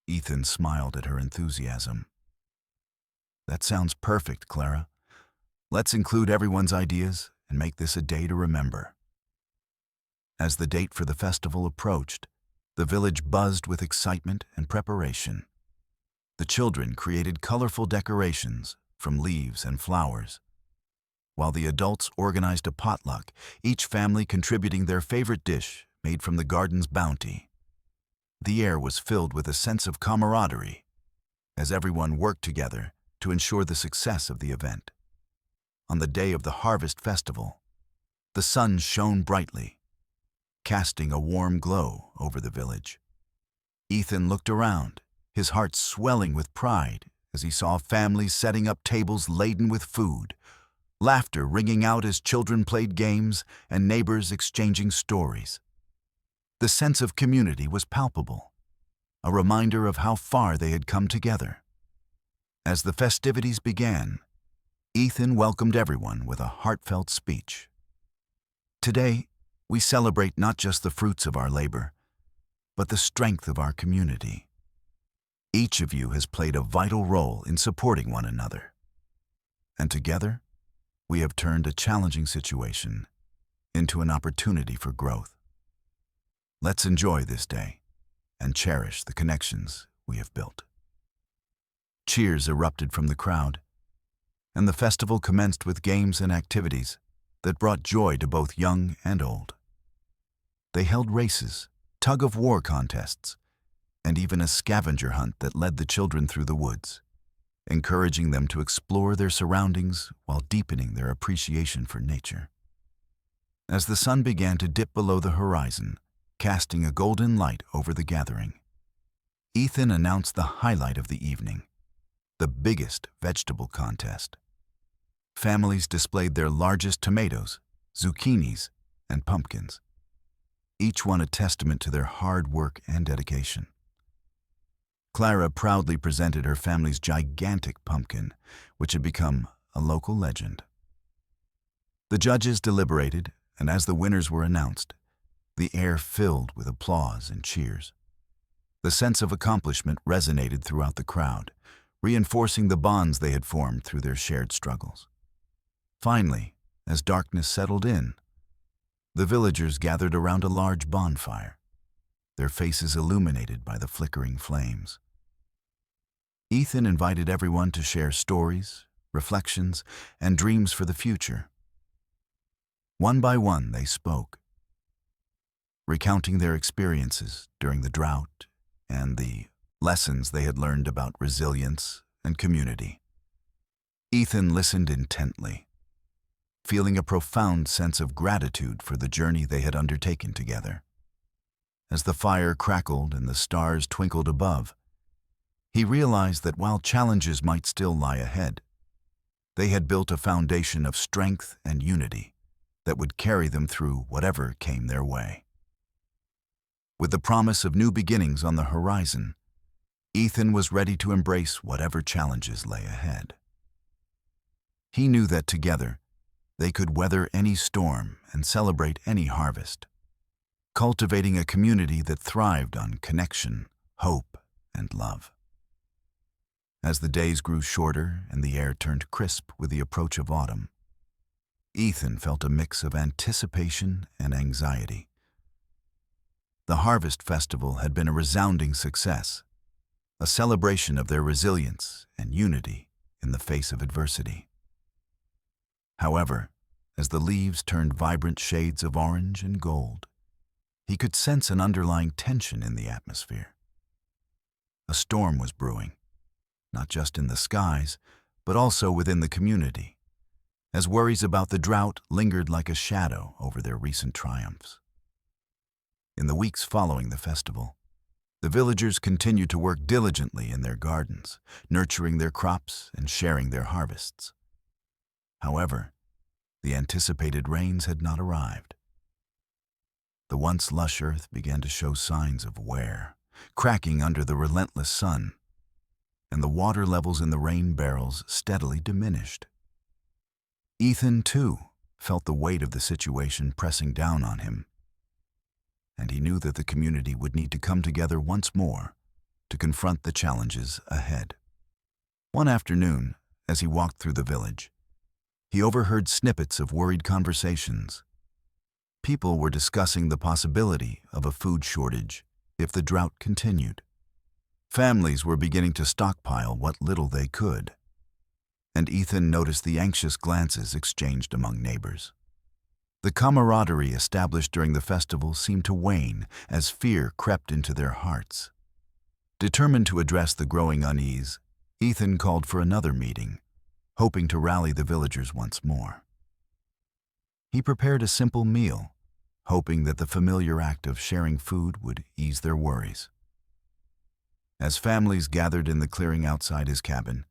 Ethan smiled at her enthusiasm. "That sounds perfect, Clara. Let's include everyone's ideas and make this a day to remember." As the date for the festival approached, the village buzzed with excitement and preparation. The children created colorful decorations from leaves and flowers, while the adults organized a potluck, each family contributing their favorite dish made from the garden's bounty. The air was filled with a sense of camaraderie as everyone worked together to ensure the success of the event. On the day of the harvest festival, the sun shone brightly, casting a warm glow over the village. Ethan looked around, his heart swelling with pride as he saw families setting up tables laden with food, laughter ringing out as children played games and neighbors exchanging stories. The sense of community was palpable, a reminder of how far they had come together. As the festivities began, Ethan welcomed everyone with a heartfelt speech. "Today, we celebrate not just the fruits of our labor, but the strength of our community. Each of you has played a vital role in supporting one another. And together, we have turned a challenging situation into an opportunity for growth. Let's enjoy this day and cherish the connections we have built." Cheers erupted from the crowd, and the festival commenced with games and activities that brought joy to both young and old. They held races, tug-of-war contests, and even a scavenger hunt that led the children through the woods, encouraging them to explore their surroundings while deepening their appreciation for nature. As the sun began to dip below the horizon, casting a golden light over the gathering, Ethan announced the highlight of the evening, the biggest vegetable contest. Families displayed their largest tomatoes, zucchinis, and pumpkins, each one a testament to their hard work and dedication. Clara proudly presented her family's gigantic pumpkin, which had become a local legend. The judges deliberated, and as the winners were announced, the air filled with applause and cheers. The sense of accomplishment resonated throughout the crowd, reinforcing the bonds they had formed through their shared struggles. Finally, as darkness settled in, the villagers gathered around a large bonfire, their faces illuminated by the flickering flames. Ethan invited everyone to share stories, reflections, and dreams for the future. One by one, they spoke, recounting their experiences during the drought and the lessons they had learned about resilience and community. Ethan listened intently, feeling a profound sense of gratitude for the journey they had undertaken together. As the fire crackled and the stars twinkled above, he realized that while challenges might still lie ahead, they had built a foundation of strength and unity that would carry them through whatever came their way. With the promise of new beginnings on the horizon, Ethan was ready to embrace whatever challenges lay ahead. He knew that together, they could weather any storm and celebrate any harvest, cultivating a community that thrived on connection, hope, and love. As the days grew shorter and the air turned crisp with the approach of autumn, Ethan felt a mix of anticipation and anxiety. The Harvest Festival had been a resounding success, a celebration of their resilience and unity in the face of adversity. However, as the leaves turned vibrant shades of orange and gold, he could sense an underlying tension in the atmosphere. A storm was brewing, not just in the skies, but also within the community, as worries about the drought lingered like a shadow over their recent triumphs. In the weeks following the festival, the villagers continued to work diligently in their gardens, nurturing their crops and sharing their harvests. However, the anticipated rains had not arrived. The once lush earth began to show signs of wear, cracking under the relentless sun, and the water levels in the rain barrels steadily diminished. Ethan, too, felt the weight of the situation pressing down on him, and he knew that the community would need to come together once more to confront the challenges ahead. One afternoon, as he walked through the village, he overheard snippets of worried conversations. People were discussing the possibility of a food shortage if the drought continued. Families were beginning to stockpile what little they could, and Ethan noticed the anxious glances exchanged among neighbors. The camaraderie established during the festival seemed to wane as fear crept into their hearts. Determined to address the growing unease, Ethan called for another meeting, hoping to rally the villagers once more. He prepared a simple meal, hoping that the familiar act of sharing food would ease their worries. As families gathered in the clearing outside his cabin,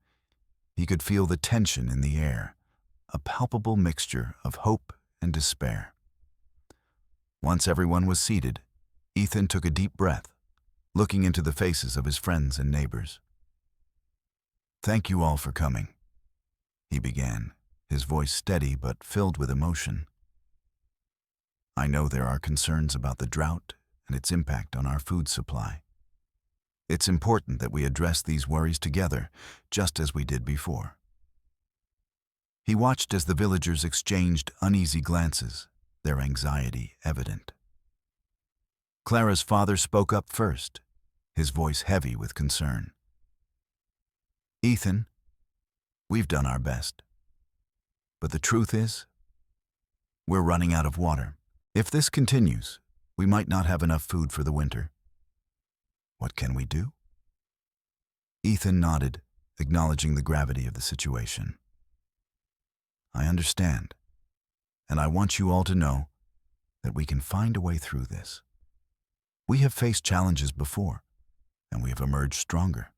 he could feel the tension in the air, a palpable mixture of hope and despair. Once everyone was seated, Ethan took a deep breath, looking into the faces of his friends and neighbors. "Thank you all for coming," he began, his voice steady but filled with emotion. "I know there are concerns about the drought and its impact on our food supply. It's important that we address these worries together, just as we did before." He watched as the villagers exchanged uneasy glances, their anxiety evident. Clara's father spoke up first, his voice heavy with concern. "Ethan, we've done our best. But the truth is, we're running out of water. If this continues, we might not have enough food for the winter. What can we do?" Ethan nodded, acknowledging the gravity of the situation. "I understand, and I want you all to know that we can find a way through this. We have faced challenges before, and we have emerged stronger.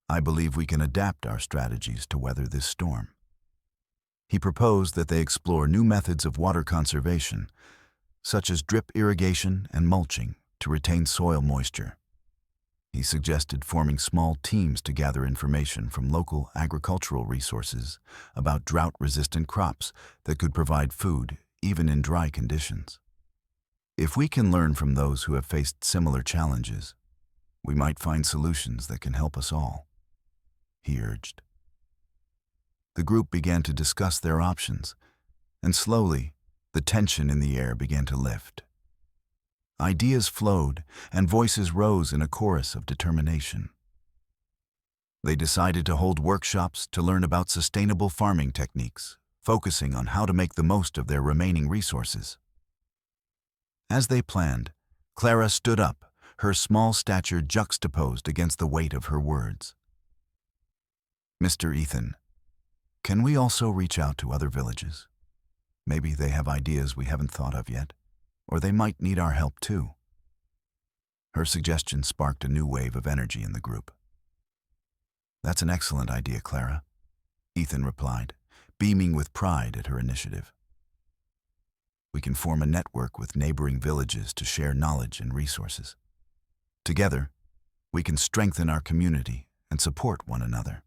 I believe we can adapt our strategies to weather this storm." He proposed that they explore new methods of water conservation, such as drip irrigation and mulching, to retain soil moisture. He suggested forming small teams to gather information from local agricultural resources about drought-resistant crops that could provide food even in dry conditions. "If we can learn from those who have faced similar challenges, we might find solutions that can help us all," he urged. The group began to discuss their options, and slowly, the tension in the air began to lift. Ideas flowed, and voices rose in a chorus of determination. They decided to hold workshops to learn about sustainable farming techniques, focusing on how to make the most of their remaining resources. As they planned, Clara stood up, her small stature juxtaposed against the weight of her words. Mr. Ethan, can we also reach out to other villages? Maybe they have ideas we haven't thought of yet, or they might need our help too. Her suggestion sparked a new wave of energy in the group. That's an excellent idea, Clara, Ethan replied, beaming with pride at her initiative. We can form a network with neighboring villages to share knowledge and resources. Together, we can strengthen our community and support one another.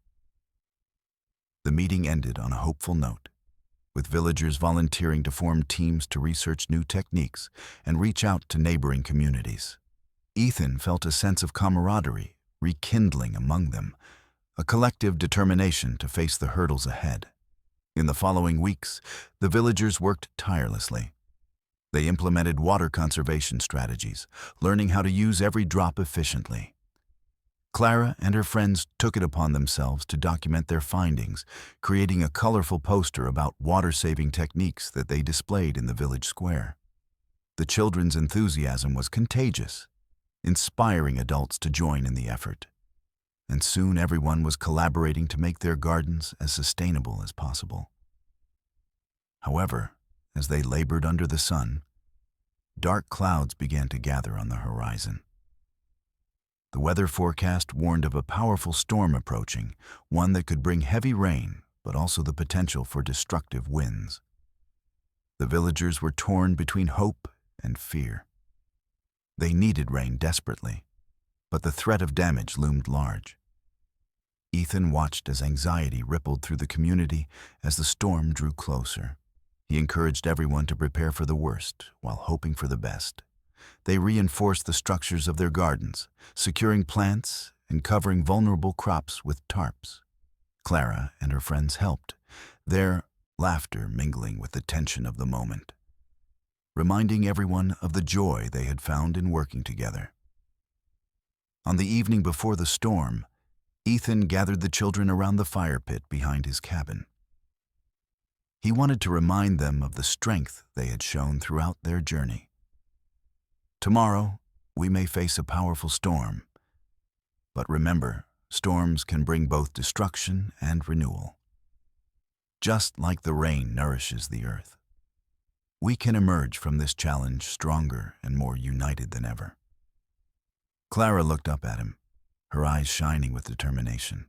The meeting ended on a hopeful note, with villagers volunteering to form teams to research new techniques and reach out to neighboring communities. Ethan felt a sense of camaraderie rekindling among them, a collective determination to face the hurdles ahead. In the following weeks, the villagers worked tirelessly. They implemented water conservation strategies, learning how to use every drop efficiently. Clara and her friends took it upon themselves to document their findings, creating a colorful poster about water-saving techniques that they displayed in the village square. The children's enthusiasm was contagious, inspiring adults to join in the effort. And soon everyone was collaborating to make their gardens as sustainable as possible. However, as they labored under the sun, dark clouds began to gather on the horizon. The weather forecast warned of a powerful storm approaching, one that could bring heavy rain, but also the potential for destructive winds. The villagers were torn between hope and fear. They needed rain desperately, but the threat of damage loomed large. Ethan watched as anxiety rippled through the community as the storm drew closer. He encouraged everyone to prepare for the worst while hoping for the best. They reinforced the structures of their gardens, securing plants and covering vulnerable crops with tarps. Clara and her friends helped, their laughter mingling with the tension of the moment, reminding everyone of the joy they had found in working together. On the evening before the storm, Ethan gathered the children around the fire pit behind his cabin. He wanted to remind them of the strength they had shown throughout their journey. Tomorrow, we may face a powerful storm, but remember, storms can bring both destruction and renewal. Just like the rain nourishes the earth, we can emerge from this challenge stronger and more united than ever. Clara looked up at him, her eyes shining with determination.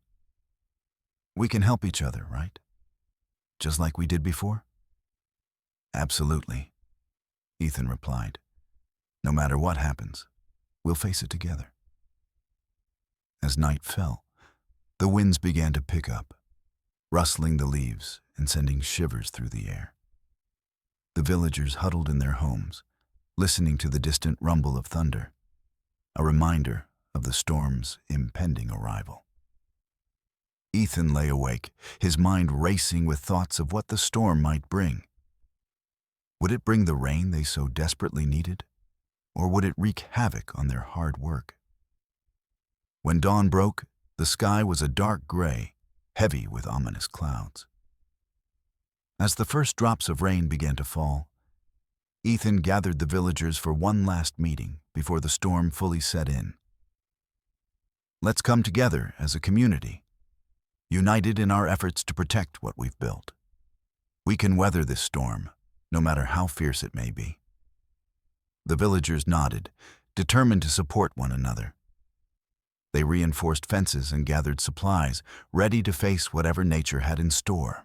We can help each other, right? Just like we did before? Absolutely, Ethan replied. No matter what happens, we'll face it together. As night fell, the winds began to pick up, rustling the leaves and sending shivers through the air. The villagers huddled in their homes, listening to the distant rumble of thunder, a reminder of the storm's impending arrival. Ethan lay awake, his mind racing with thoughts of what the storm might bring. Would it bring the rain they so desperately needed, or would it wreak havoc on their hard work? When dawn broke, the sky was a dark gray, heavy with ominous clouds. As the first drops of rain began to fall, Ethan gathered the villagers for one last meeting before the storm fully set in. Let's come together as a community, united in our efforts to protect what we've built. We can weather this storm, no matter how fierce it may be. The villagers nodded, determined to support one another. They reinforced fences and gathered supplies, ready to face whatever nature had in store.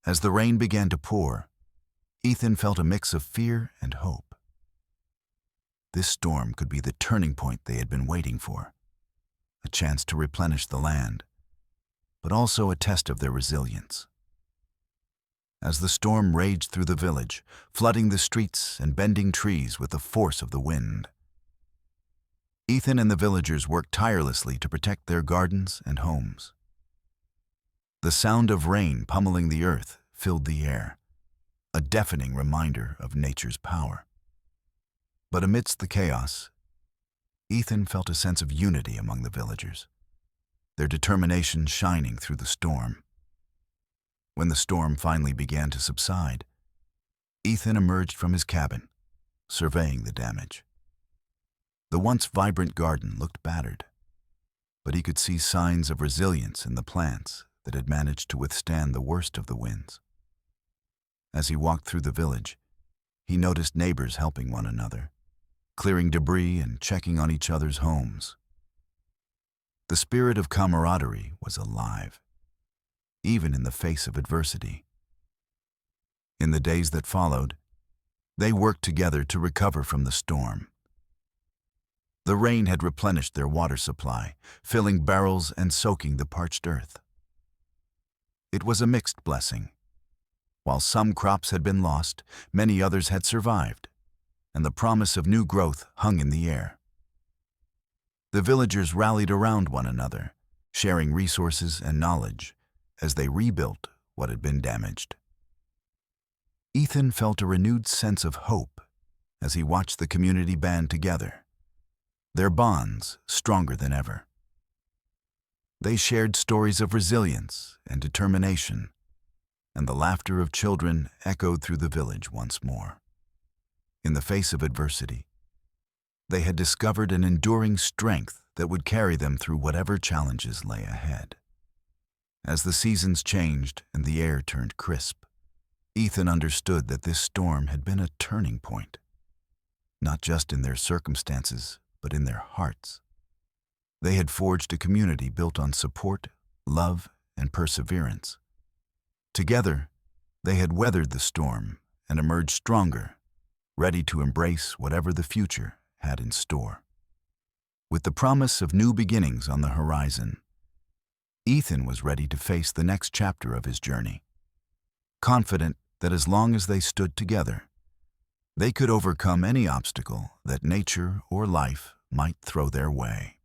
As the rain began to pour, Ethan felt a mix of fear and hope. This storm could be the turning point they had been waiting for, a chance to replenish the land, but also a test of their resilience. As the storm raged through the village, flooding the streets and bending trees with the force of the wind, Ethan and the villagers worked tirelessly to protect their gardens and homes. The sound of rain pummeling the earth filled the air, a deafening reminder of nature's power. But amidst the chaos, Ethan felt a sense of unity among the villagers, their determination shining through the storm. When the storm finally began to subside, Ethan emerged from his cabin, surveying the damage. The once vibrant garden looked battered. but he could see signs of resilience in the plants that had managed to withstand the worst of the winds. As he walked through the village, he noticed neighbors helping one another, clearing debris and checking on each other's homes. The spirit of camaraderie was alive, even in the face of adversity. In the days that followed, they worked together to recover from the storm. The rain had replenished their water supply, filling barrels and soaking the parched earth. It was a mixed blessing. While some crops had been lost, many others had survived, and the promise of new growth hung in the air. The villagers rallied around one another, sharing resources and knowledge as they rebuilt what had been damaged. Ethan felt a renewed sense of hope as he watched the community band together, their bonds stronger than ever. They shared stories of resilience and determination, and the laughter of children echoed through the village once more. In the face of adversity, they had discovered an enduring strength that would carry them through whatever challenges lay ahead. As the seasons changed and the air turned crisp, Ethan understood that this storm had been a turning point, not just in their circumstances, but in their hearts. They had forged a community built on support, love, and perseverance. Together, they had weathered the storm and emerged stronger, ready to embrace whatever the future had in store. With the promise of new beginnings on the horizon, Ethan was ready to face the next chapter of his journey, confident that as long as they stood together, they could overcome any obstacle that nature or life might throw their way.